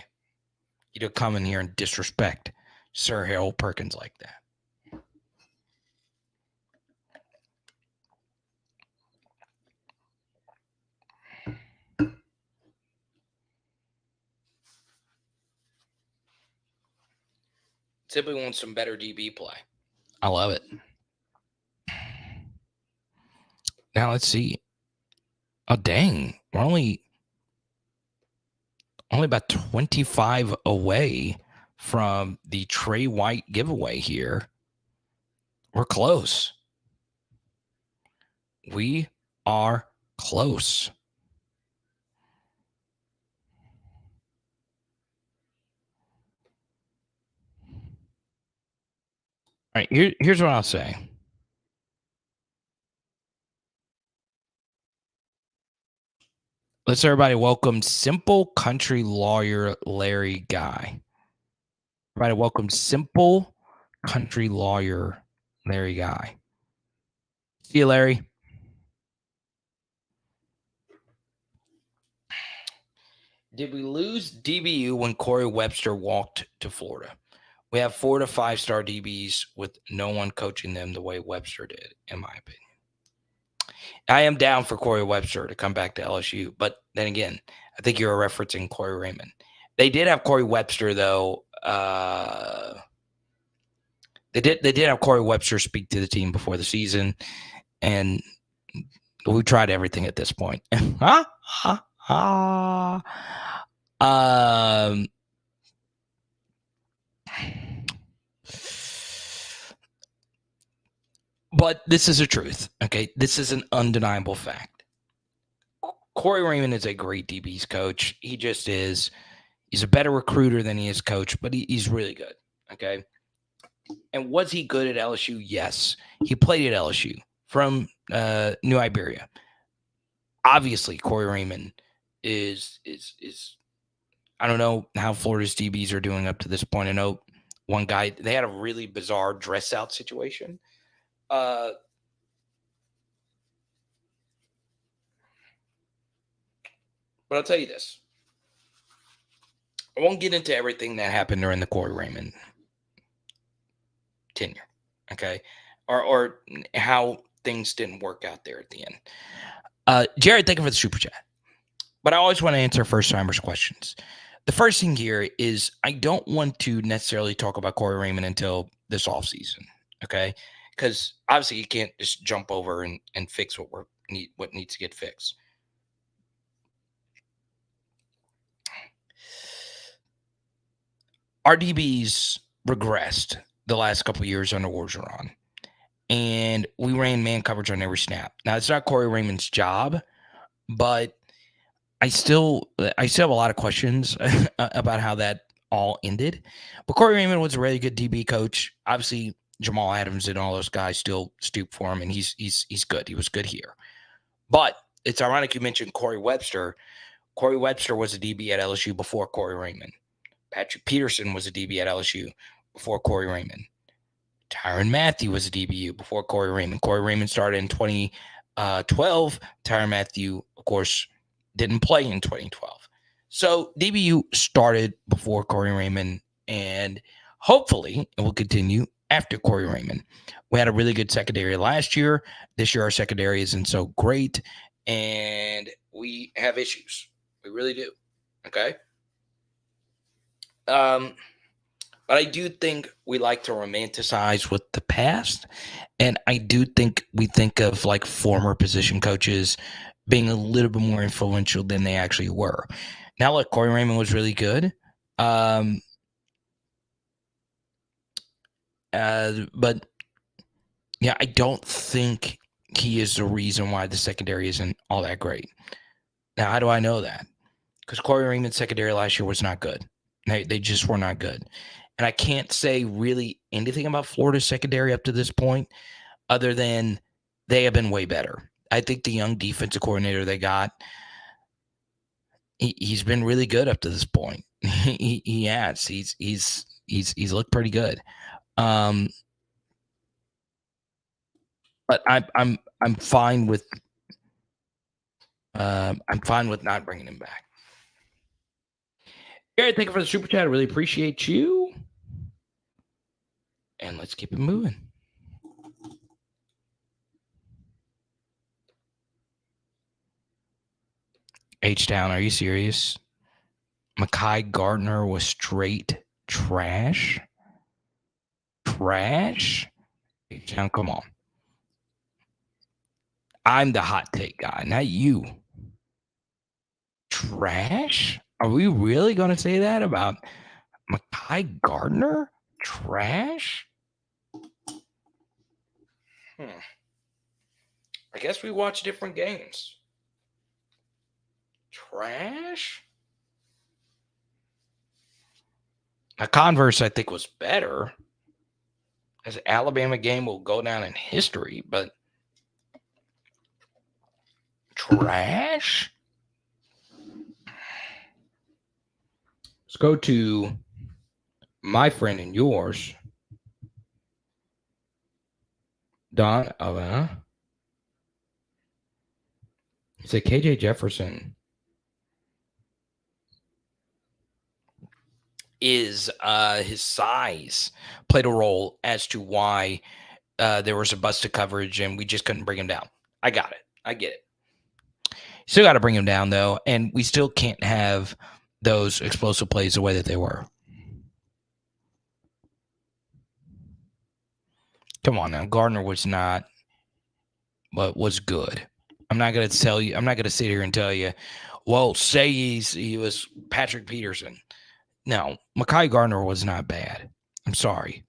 You don't come in here and disrespect Sir Harold Perkins like that. Simply wants some better DB play. I love it. Now let's see. Oh, dang. We're only about 25 away from the Trey White giveaway here. We're close. We are close. All right, here's what I'll say. Let's everybody welcome Simple Country Lawyer Larry Guy. Everybody welcome Simple Country Lawyer Larry Guy. See you, Larry. Did we lose DBU when Corey Webster walked to Florida? We have 4 to 5 star DBs with no one coaching them the way Webster did, in my opinion. I am down for Corey Webster to come back to LSU, but then again, I think you're referencing Cory Raymond. They did have Corey Webster, though. They did have Corey Webster speak to the team before the season, and we tried everything at this point. But this is a truth, okay? This is an undeniable fact. Cory Raymond is a great DB's coach. He just is. He's a better recruiter than he is coach, but he's really good, okay? And was he good at LSU? Yes. He played at LSU from New Iberia. Obviously, Cory Raymond is I don't know how Florida's DBs are doing up to this point. I know one guy, they had a really bizarre dress out situation. But I'll tell you this. I won't get into everything that happened during the Cory Raymond tenure, okay? Or how things didn't work out there at the end. Jared, thank you for the super chat. But I always want to answer first-timers' questions. The first thing here is I don't want to necessarily talk about Cory Raymond until this offseason, okay? Because obviously you can't just jump over and fix what needs to get fixed. Our DBs regressed the last couple of years under Orgeron, and we ran man coverage on every snap. Now, it's not Cory Raymond's job, but I still have a lot of questions about how that all ended. But Cory Raymond was a really good DB coach. Obviously, Jamal Adams and all those guys still stoop for him, and he's good. He was good here. But it's ironic you mentioned Corey Webster. Corey Webster was a DB at LSU before Cory Raymond. Patrick Peterson was a DB at LSU before Cory Raymond. Tyrann Mathieu was a DBU before Cory Raymond. Cory Raymond started in 2012. Tyrann Mathieu, of course, didn't play in 2012. So DBU started before Cory Raymond, and hopefully it will continue after Cory Raymond. We had a really good secondary last year. This year our secondary isn't so great, and we have issues. We really do. Okay? But I do think we like to romanticize with the past. And I do think we think of like former position coaches being a little bit more influential than they actually were. Now, look, Cory Raymond was really good. But yeah, I don't think he is the reason why the secondary isn't all that great. Now, how do I know that? Because Cory Raymond's secondary last year was not good. They just were not good. And I can't say really anything about Florida's secondary up to this point other than they have been way better. I think the young defensive coordinator they got, he's been really good up to this point. He has. He's looked pretty good. But I'm fine with not bringing him back. Garrett, thank you for the super chat. I really appreciate you. And let's keep it moving. H-Town, are you serious? Makkai Gardner was straight trash? Trash? H-Town, come on. I'm the hot take guy, not you. Trash? Are we really going to say that about Makkai Gardner? Trash? I guess we watch different games. Trash? A Converse, I think, was better. As an Alabama game will go down in history, but trash? Let's go to my friend and yours, Don. He said KJ Jefferson is his size played a role as to why there was a busted coverage and we just couldn't bring him down. I got it. I get it. Still got to bring him down, though, and we still can't have those explosive plays the way that they were. Come on now. Gardner was not, but was good. I'm not going to tell you. I'm not going to sit here and tell you, well, say he was Patrick Peterson. No, Makkai Gardner was not bad. I'm sorry.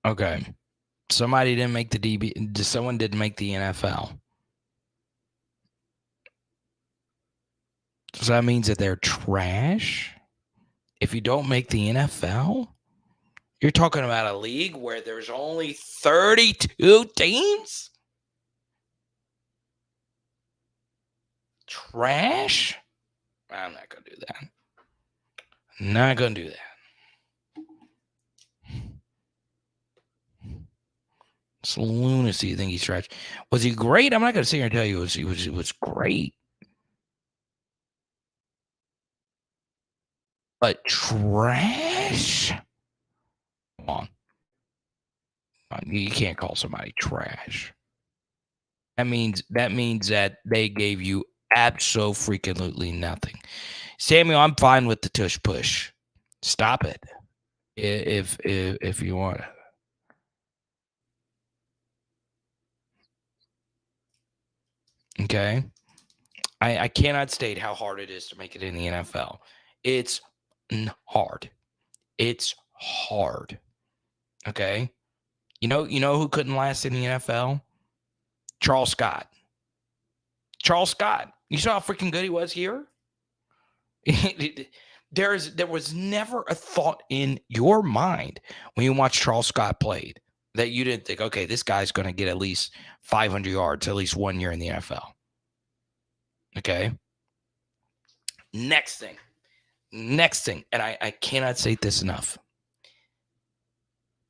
Okay. Somebody didn't make the DB. Someone didn't make the NFL. So that means that they're trash? If you don't make the NFL? You're talking about a league where there's only 32 teams? Trash? I'm not going to do that. Not going to do that. It's lunacy. You think he's trash. Was he great? I'm not going to sit here and tell you he was great. But trash? Come on. You can't call somebody trash. That means that they gave you absolutely nothing. Samuel, I'm fine with the tush push. Stop it. If you want it. Okay. I cannot state how hard it is to make it in the NFL. It's hard. It's hard. Okay. You know who couldn't last in the NFL? Charles Scott. Charles Scott. You saw how freaking good he was here? There was never a thought in your mind when you watched Charles Scott played that you didn't think, okay, this guy's going to get at least 500 yards at least 1 year in the NFL. Okay. Next thing, and I cannot say this enough.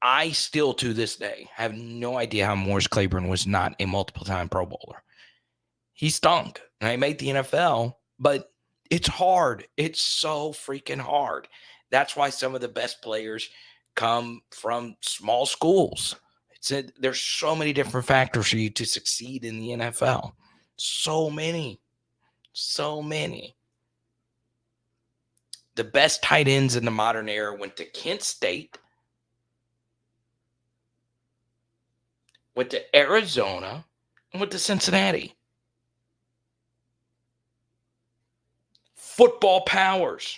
I still, to this day, have no idea how Morris Claiborne was not a multiple-time Pro Bowler. He stunk, and he made the NFL, but it's hard. It's so freaking hard. That's why some of the best players come from small schools. There's so many different factors for you to succeed in the NFL. So many. The best tight ends in the modern era went to Kent State, went to Arizona, and went to Cincinnati. Football powers.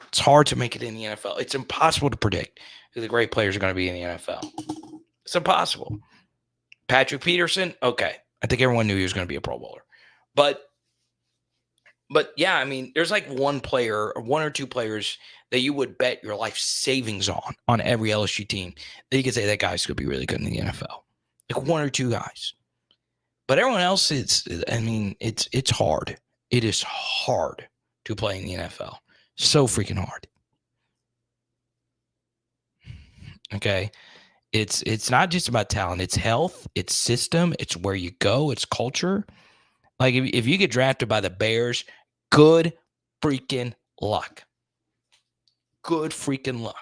It's hard to make it in the NFL. It's impossible to predict who the great players are going to be in the NFL. It's impossible. Patrick Peterson, okay. I think everyone knew he was going to be a Pro Bowler. But yeah, I mean, there's like one player or one or two players that you would bet your life savings on every LSU team that you could say that guy's going to be really good in the NFL. Like one or two guys. But everyone else, it's hard. It is hard to play in the NFL. So freaking hard. Okay. It's not just about talent. It's health. It's system. It's where you go. It's culture. Like if you get drafted by the Bears, good freaking luck. Good freaking luck.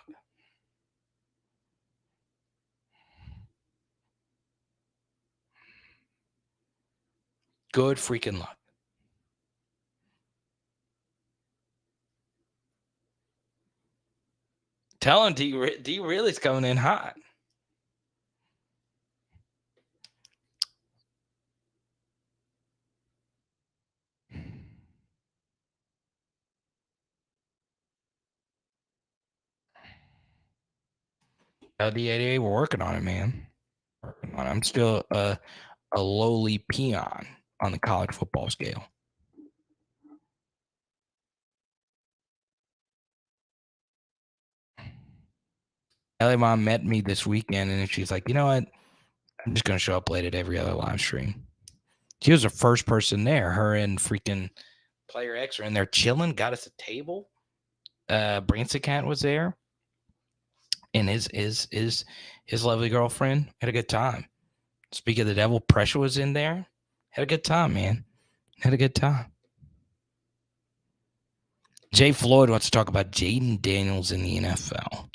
Good freaking luck. Tell him D really's coming in hot. LDAA, we're working on it, man. Working on it. I'm still a lowly peon on the college football scale. LA Mom met me this weekend, and she's like, you know what? I'm just going to show up late at every other live stream. She was the first person there. Her and freaking Player X are in there chilling, got us a table. Branson Cat was there. And his lovely girlfriend had a good time. Speak of the devil, Pressure was in there. Had a good time, man. Had a good time. Jay Floyd wants to talk about JAYDEN Daniels in the NFL.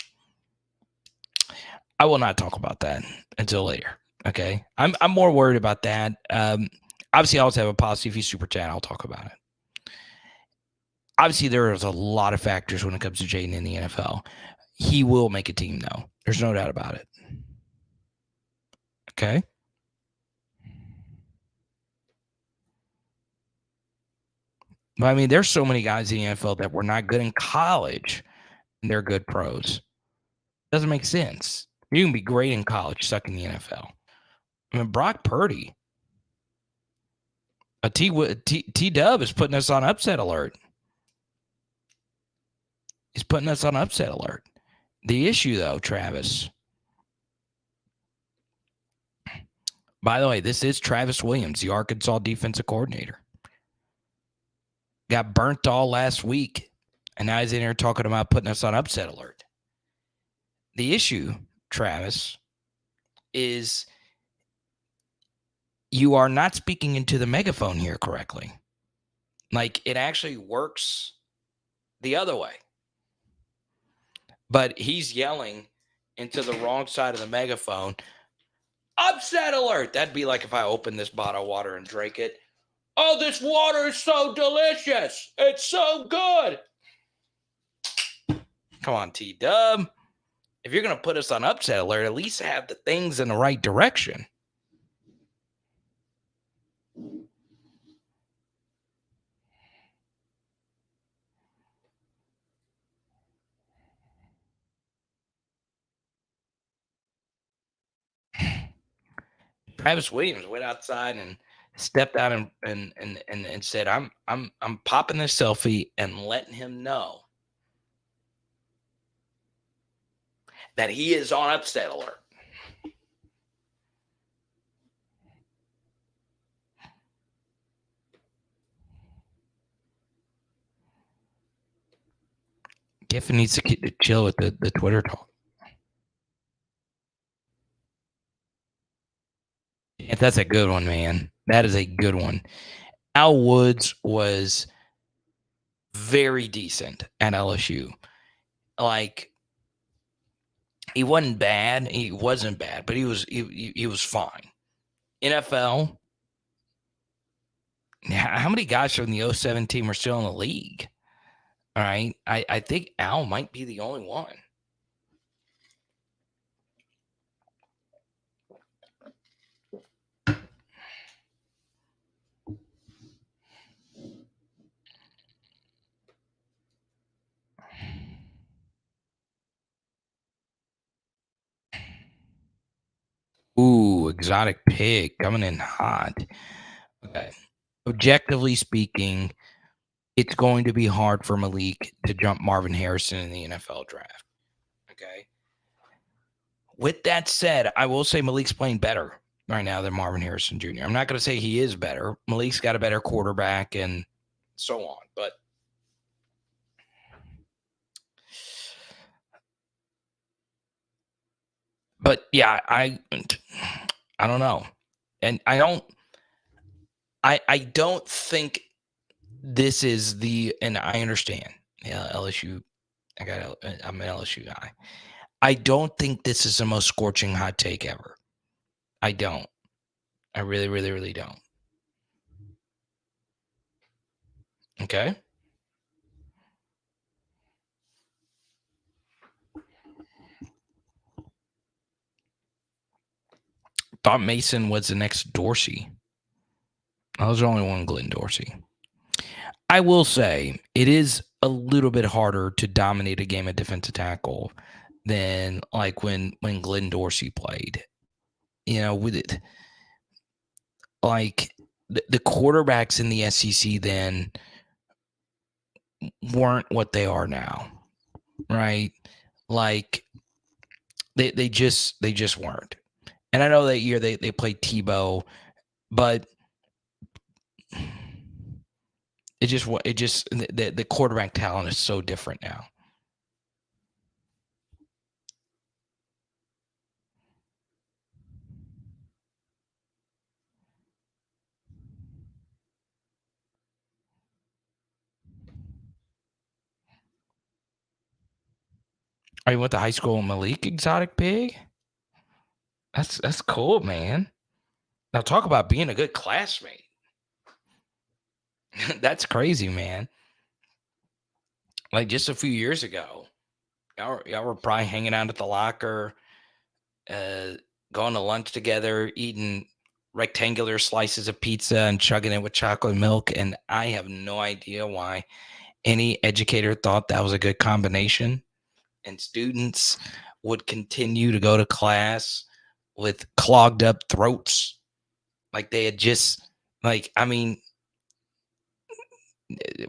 I will not talk about that until later. Okay. I'm more worried about that. Obviously, I always have a policy. If you super chat, I'll talk about it. Obviously, there is a lot of factors when it comes to JAYDEN in the NFL. He will make a team, though. There's no doubt about it. Okay. But I mean, there's so many guys in the NFL that were not good in college, and they're good pros. Doesn't make sense. You can be great in college, suck in the NFL. I mean, Brock Purdy, T-Dub is putting us on upset alert. He's putting us on upset alert. The issue, though, Travis. By the way, this is Travis Williams, the Arkansas defensive coordinator. Got burnt all last week, and now he's in here talking about putting us on upset alert. The issue, Travis, is you are not speaking into the megaphone here correctly. Like, it actually works the other way. But he's yelling into the wrong side of the megaphone. Upset alert! That'd be like if I opened this bottle of water and drank it. Oh, this water is so delicious. It's so good. Come on, T-Dub. If you're going to put us on upset alert, at least have the things in the right direction. Travis Williams went outside and stepped out and said, I'm popping this selfie and letting him know that he is on upset alert. Kiffin needs to chill with the Twitter talk. Yeah, that's a good one, man. That is a good one. Al Woods was very decent at LSU. Like, he wasn't bad. He wasn't bad, but he was fine. NFL. How many guys from the 07 team are still in the league? All right. I think Al might be the only one. Ooh, exotic pig coming in hot. Okay. Objectively speaking, it's going to be hard for Malik to jump Marvin Harrison in the NFL draft. Okay. With that said, I will say Malik's playing better right now than Marvin Harrison Jr. I'm not going to say he is better. Malik's got a better quarterback and so on. But yeah, I don't know. And I don't think this is and I understand. Yeah, LSU. I'm an LSU guy. I don't think this is the most scorching hot take ever. I don't. I really, really, really don't. Okay. Thought Mason was the next Dorsey. I was the only one, Glenn Dorsey. I will say it is a little bit harder to dominate a game at defensive tackle than like when Glenn Dorsey played. You know, with it, like the quarterbacks in the SEC then weren't what they are now, right? Like they just weren't. And I know that year they played Tebow, but the quarterback talent is so different now. Oh, you went to high school in Malik, exotic pig? That's cool, man. Now talk about being a good classmate. That's crazy, man. Like just a few years ago, y'all were probably hanging out at the locker, going to lunch together, eating rectangular slices of pizza and chugging it with chocolate milk. And I have no idea why any educator thought that was a good combination. and students would continue to go to class with clogged up throats. Like they had just, like, I mean,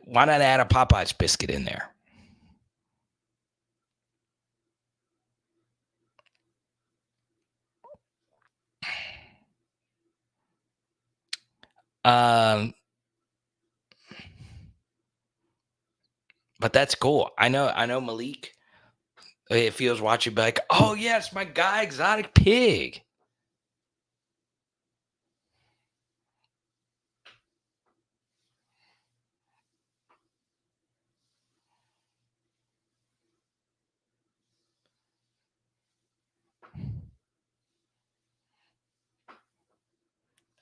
why not add a Popeye's biscuit in there? But that's cool. I know Malik, if he was watching, be like, oh yes, my guy, Exotic Pig.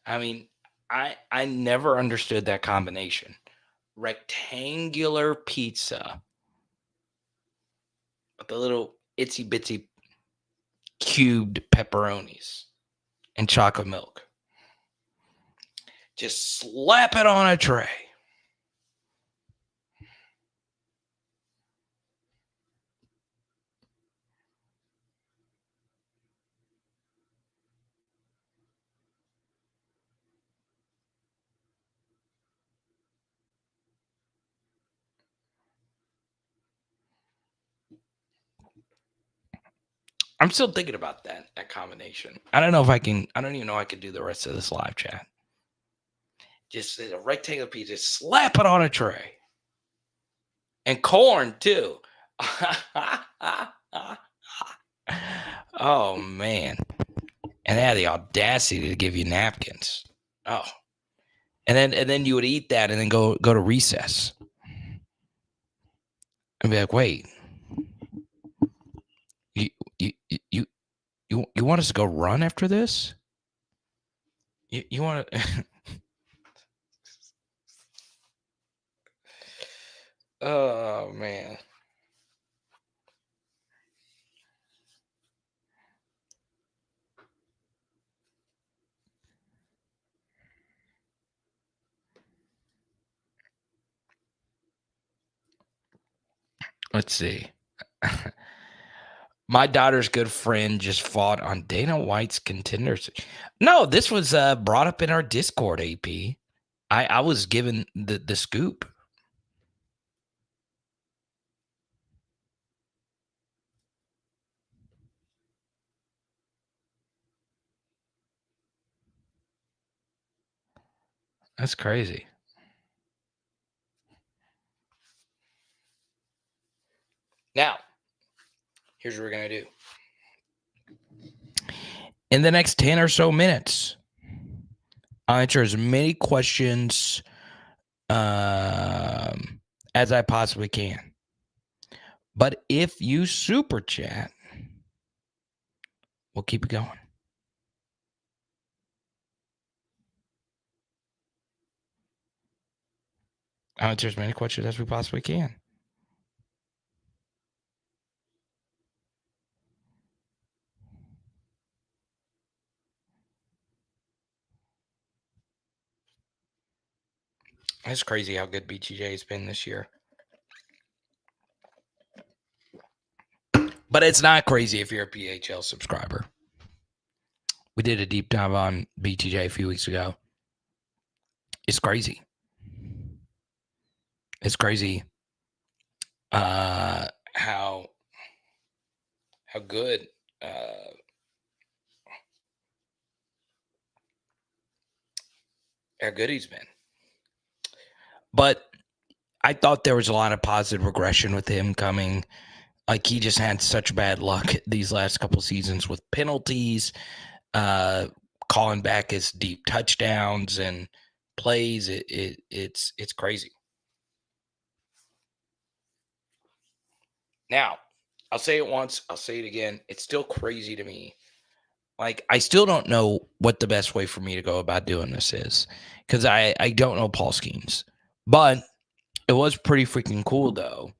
I mean, I never understood that combination. Rectangular pizza with the little itsy bitsy cubed pepperonis and chocolate milk. Just slap it on a tray. I'm still thinking about that combination. I don't know if I can. I don't even know I could do the rest of this live chat. Just a rectangular pizza, just slap it on a tray, and corn too. Oh man! And they had the audacity to give you napkins. Oh, and then you would eat that, and then go to recess, and be like, wait, you want us to go run after this? You want to? Oh man. Let's see. My daughter's good friend just fought on Dana White's contenders. No, this was brought up in our Discord, AP. I was given the scoop. That's crazy. Now, here's what we're going to do. In the next 10 or so minutes, I'll answer as many questions as I possibly can. But if you super chat, we'll keep it going. I'll answer as many questions as we possibly can. It's crazy how good BTJ has been this year. But it's not crazy if you're a PHL subscriber. We did a deep dive on BTJ a few weeks ago. It's crazy. It's crazy how good he's been. But I thought there was a lot of positive regression with him coming. Like, he just had such bad luck these last couple seasons with penalties, calling back his deep touchdowns and plays. It's crazy. Now, I'll say it once, I'll say it again. It's still crazy to me. Like, I still don't know what the best way for me to go about doing this is, because I don't know Paul Skenes. But it was pretty freaking cool, though,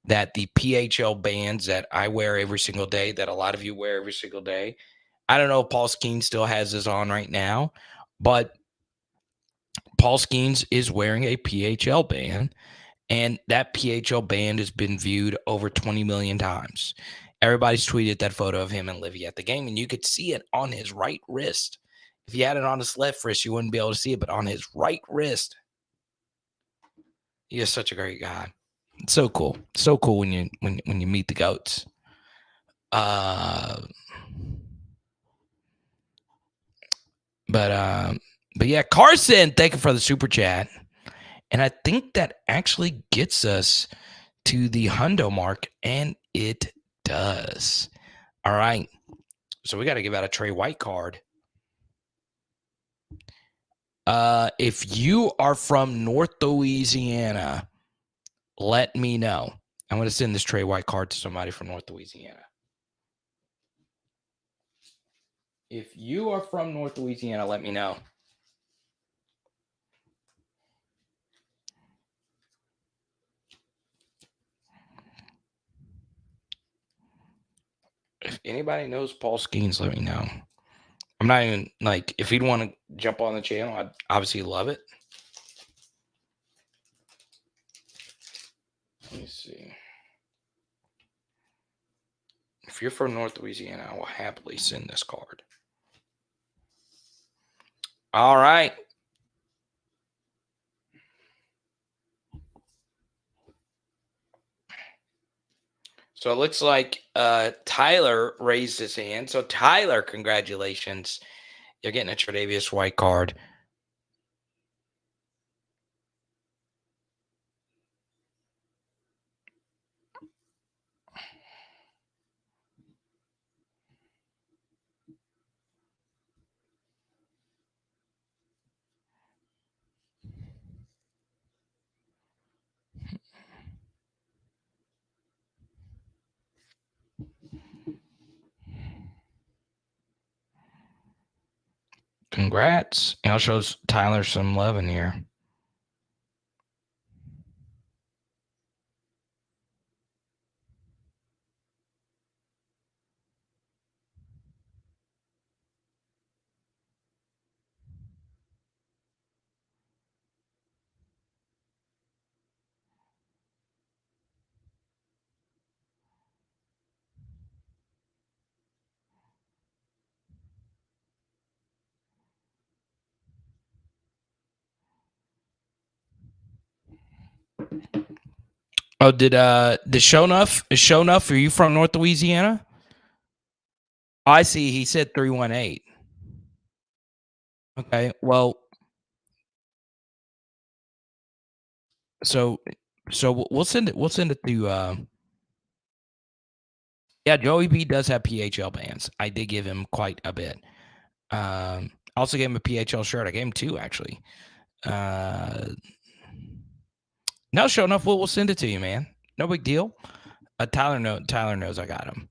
that the PHL bands that I wear every single day, that a lot of you wear every single day, I don't know if Paul Skenes still has his on right now, but Paul Skenes is wearing a PHL band, And that PHL band has been viewed over 20 million times. Everybody's tweeted that photo of him and Livy at the game, and you could see it on his right wrist. If you had it on his left wrist, you wouldn't be able to see it, but on his right wrist, he is such a great guy. It's so cool. So cool when you meet the goats. But yeah, Carson, thank you for the super chat. And I think that actually gets us to the hundo mark, and it does. All right. So we got to give out a Trey White card. If you are from North Louisiana, let me know. I'm going to send this Trey White card to somebody from North Louisiana. If you are from North Louisiana, let me know. If anybody knows Paul Skenes, let me know. I'm not even like, if he'd want to jump on the channel, I'd obviously love it. Let me see. If you're from North Louisiana, I will happily send this card. All right. So it looks like Tyler raised his hand. So Tyler, congratulations. You're getting a Tre'Davious White card. Congrats. I'll show Tyler some love in here. Oh, did Shonuff, are you from North Louisiana? I see. He said 318. Okay. Well, so we'll send it. We'll send it to. Yeah, Joey B does have PHL bands. I did give him quite a bit. Also gave him a PHL shirt. I gave him 2 actually. No, sure enough, we'll send it to you, man. No big deal. Tyler knows I got him.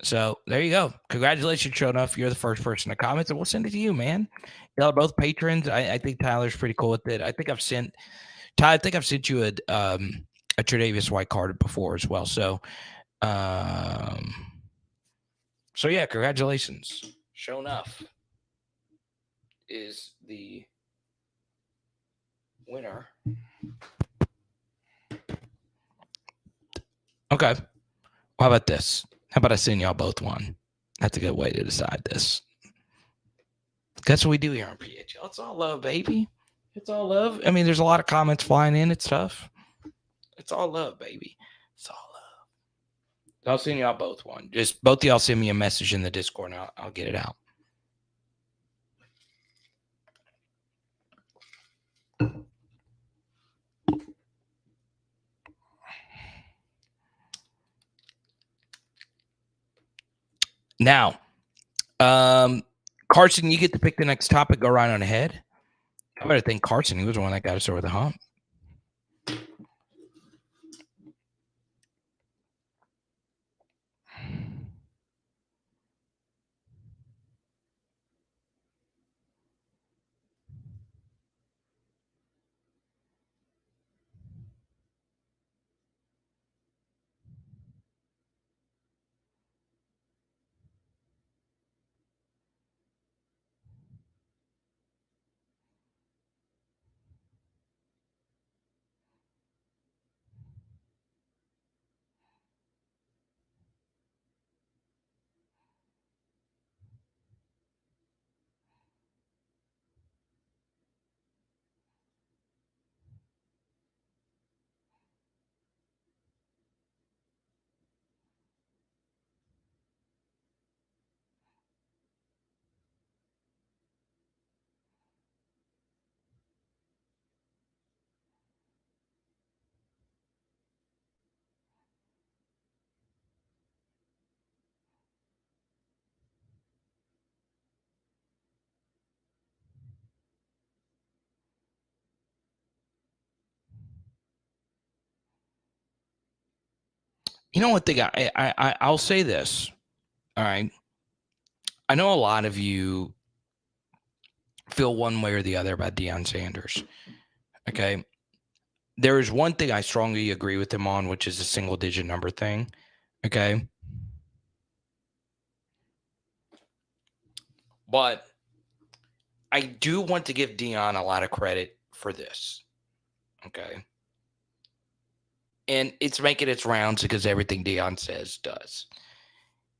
So there you go. Congratulations, sure enough. You're the first person to comment, and we'll send it to you, man. Y'all are both patrons. I think Tyler's pretty cool with it. I think I've sent you a Tre'Davious White card before as well. So yeah, congratulations. Sure enough is the winner. Okay. How about this? How about I send y'all both one? That's a good way to decide this. That's what we do here on PHL. It's all love, baby. It's all love. I mean, there's a lot of comments flying in and stuff. It's all love, baby. It's all love. I'll send y'all both one. Just both of y'all send me a message in the Discord and I'll get it out. Now, Carson, you get to pick the next topic. Go right on ahead. I better think Carson. He was the one that got us over the hump. You know what, I'll say this. All right. I know a lot of you feel one way or the other about Dion Sanders. Okay. There is one thing I strongly agree with him on, which is the single digit number thing. Okay. But I do want to give Dion a lot of credit for this. Okay. And it's making its rounds because everything Dion says does.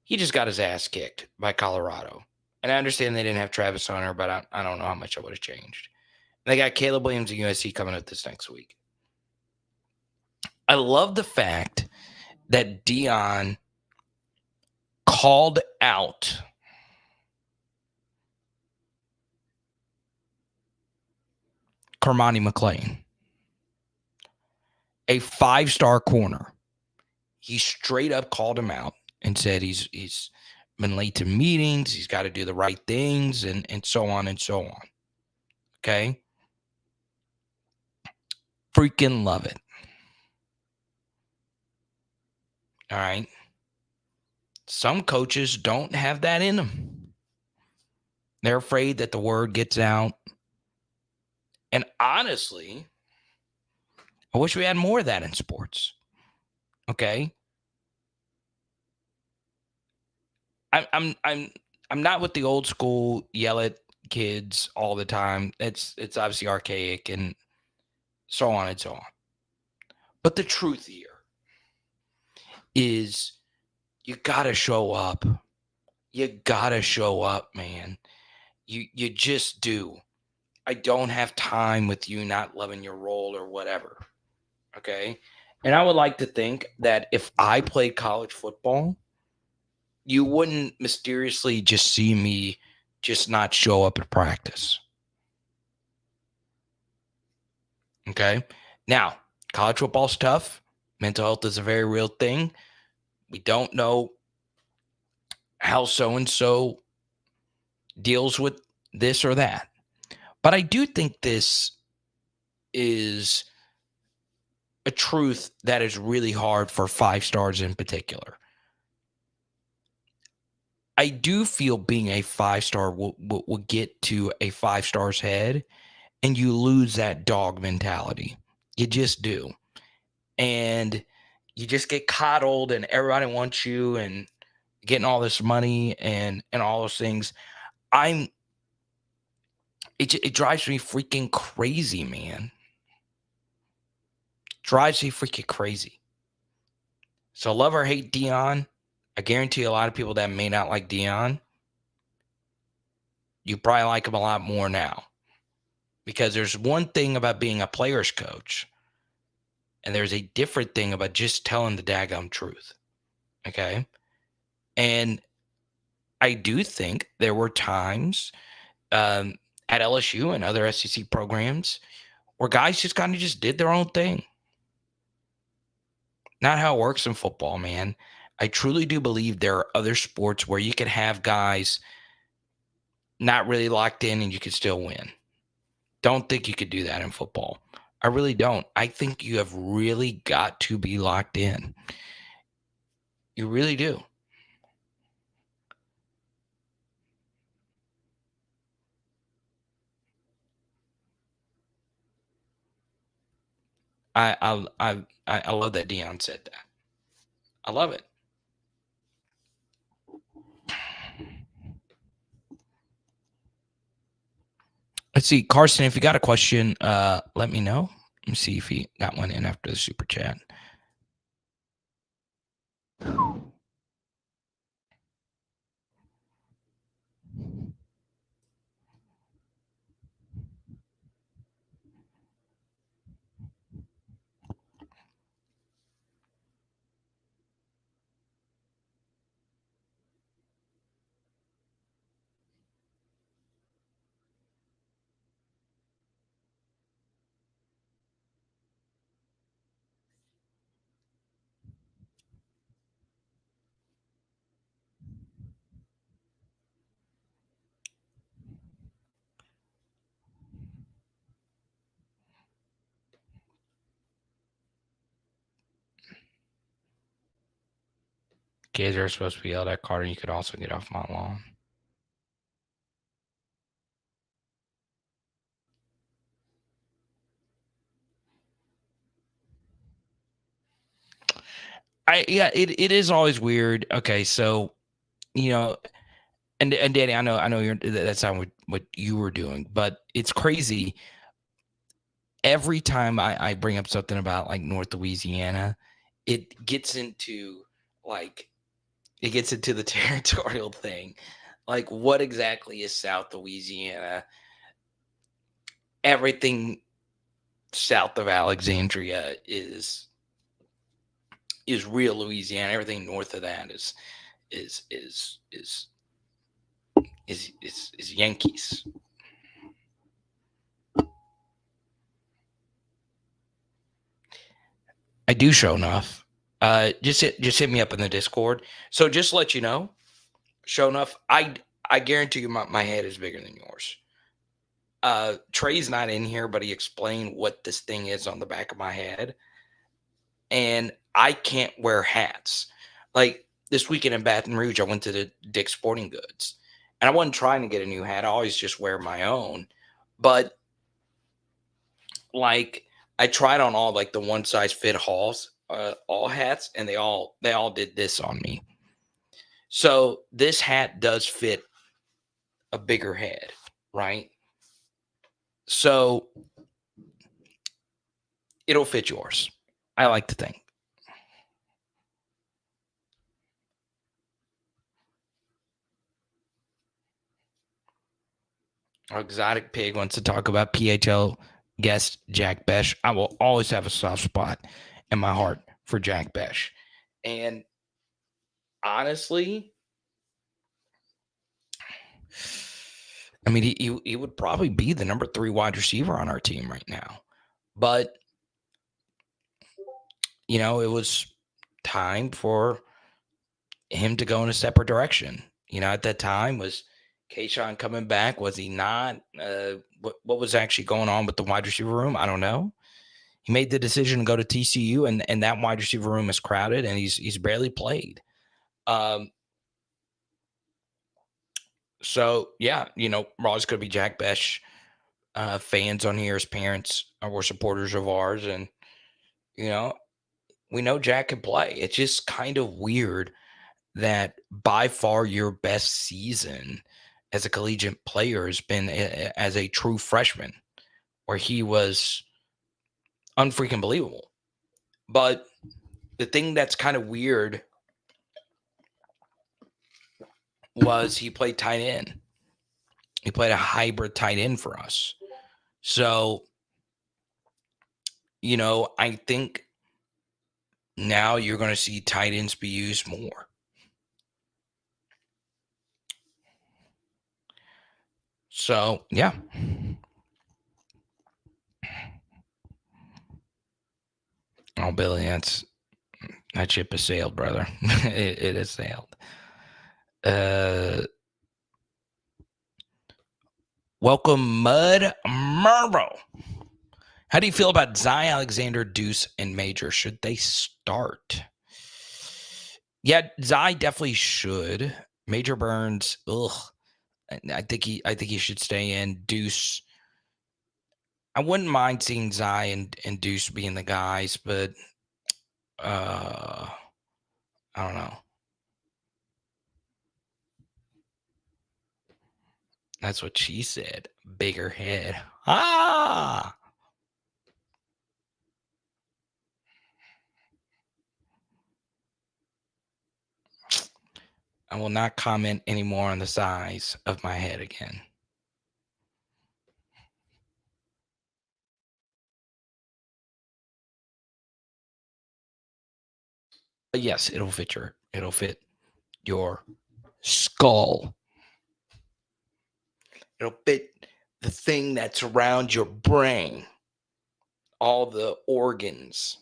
He just got his ass kicked by Colorado. And I understand they didn't have Travis Hunter, but I don't know how much it would have changed. And they got Caleb Williams at USC coming up this next week. I love the fact that Dion called out Kermani McLean, a 5-star corner. He straight up called him out and said he's been late to meetings, he's got to do the right things, and so on and so on. Okay? Freaking love it. All right? Some coaches don't have that in them. They're afraid that the word gets out. And honestly, I wish we had more of that in sports. Okay? I'm not with the old school yell at kids all the time. It's obviously archaic and so on and so on. But the truth here is you gotta show up. You gotta show up, man. You just do. I don't have time with you not loving your role or whatever. Okay. And I would like to think that if I played college football, you wouldn't mysteriously just see me just not show up at practice. Okay. Now, college football's tough. Mental health is a very real thing. We don't know how so and so deals with this or that. But I do think this is a truth that is really hard for 5-stars in particular. I do feel being a 5-star will get to a 5-star's head and you lose that dog mentality. You just do. And you just get coddled and everybody wants you and getting all this money and all those things. It drives me freaking crazy, man. Drives me freaking crazy. So love or hate Dion, I guarantee a lot of people that may not like Dion, you probably like him a lot more now. Because there's one thing about being a player's coach, and there's a different thing about just telling the daggum truth. Okay? And I do think there were times at LSU and other SEC programs where guys just kind of just did their own thing. Not how it works in football, man. I truly do believe there are other sports where you can have guys not really locked in and you can still win. Don't think you could do that in football. I really don't. I think you have really got to be locked in. You really do. I love that Dion said that. I love it. Let's see, Carson, if you got a question, let me know. Let me see if he got one in after the super chat. Kids are supposed to be yelled at, Carter. You could also get off my lawn. It is always weird. Okay, so and Danny, I know that's not what you were doing, but it's crazy. Every time I bring up something about like North Louisiana, it gets into the territorial thing. Like, what exactly is South Louisiana? Everything south of Alexandria is real Louisiana. Everything north of that is Yankees. I do show enough. Just hit me up in the Discord. So just to let you know, show enough. I guarantee you my head is bigger than yours. Trey's not in here, but he explained what this thing is on the back of my head. And I can't wear hats. Like this weekend in Baton Rouge, I went to the Dick's Sporting Goods. And I wasn't trying to get a new hat. I always just wear my own. But like I tried on all like the one size fit all hats, and they all did this on me. So this hat does fit a bigger head, right? So it'll fit yours. I like to think. Our exotic pig wants to talk about PHL guest Jack Bech. I will always have a soft spot in my heart for Jack Bech. And honestly, I mean, he would probably be the number 3 wide receiver on our team right now. But, it was time for him to go in a separate direction. At that time, was Kayshawn coming back? Was he not? What was actually going on with the wide receiver room? I don't know. He made the decision to go to TCU, and that wide receiver room is crowded, and he's barely played. So yeah, we're always going to be Jack Bech fans on here. His parents were supporters of ours, and we know Jack can play. It's just kind of weird that by far your best season as a collegiate player has been as a true freshman, where he was unfreaking believable. But the thing that's kind of weird was he played tight end. He played a hybrid tight end for us. So, I think now you're going to see tight ends be used more. So, yeah. Oh, Billy, that ship has sailed, brother. it has sailed. Welcome, Mud Murrow. How do you feel about Zy, Alexander, Deuce, and Major? Should they start? Yeah, Zy definitely should. Major Burns, ugh. I think he should stay in. Deuce, I wouldn't mind seeing Zy and Deuce being the guys, but I don't know. That's what she said. Bigger head. Ah! I will not comment anymore on the size of my head again. But yes, it'll fit your skull. It'll fit the thing that's around your brain. All the organs.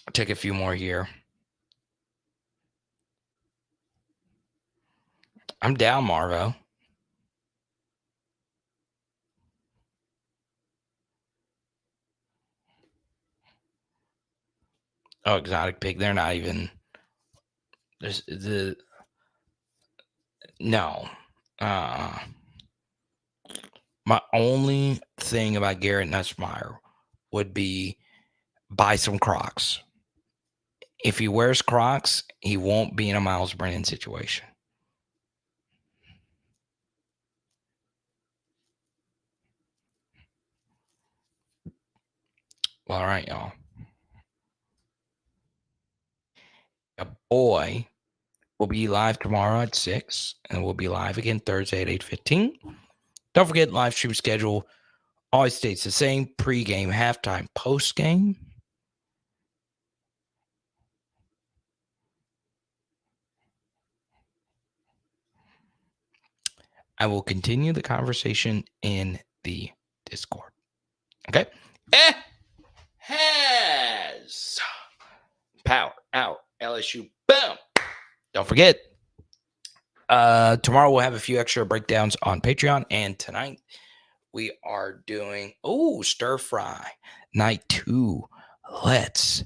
I'll take a few more here. I'm down, Marvo. Oh, exotic pig. They're not even. There's the. No. My only thing about Garrett Nussmeier would be buy some Crocs. If he wears Crocs, he won't be in a Miles Brennan situation. Well, all right, y'all. A boy will be live tomorrow at 6, and we'll be live again Thursday at 8:15. Don't forget, live stream schedule always stays the same: pre-game, halftime, post-game. I will continue the conversation in the Discord. Okay? Has power out. LSU. Boom. Don't forget, tomorrow we'll have a few extra breakdowns on Patreon, and tonight we are doing stir fry night 2. Let's